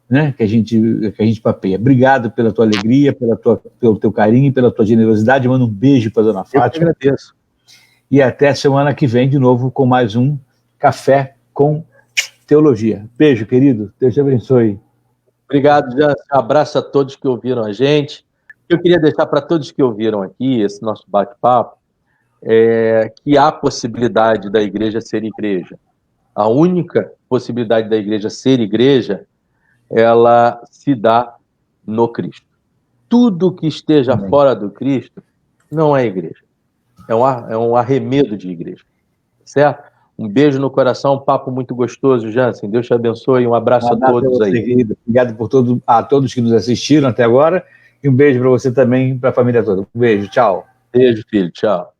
Né, que a gente papeia. Obrigado pela tua alegria, pelo teu carinho e pela tua generosidade. Manda um beijo para a dona Fátima. Eu agradeço. E até semana que vem, de novo, com mais um Café com Teologia. Beijo, querido. Deus te abençoe. Obrigado, Jean. Um abraço a todos que ouviram a gente. Eu queria deixar para todos que ouviram aqui esse nosso bate-papo que há possibilidade da igreja ser igreja. A única possibilidade da igreja ser igreja ela se dá no Cristo. tudo que esteja Amém. fora do Cristo não é igreja. É um arremedo de igreja. Certo? Um beijo no coração, um papo muito gostoso, Jansen. Deus te abençoe. Um abraço a todos aí. Querido. Obrigado a todos que nos assistiram até agora. E um beijo para você também, para a família toda. Um beijo, tchau. Beijo, filho. Tchau.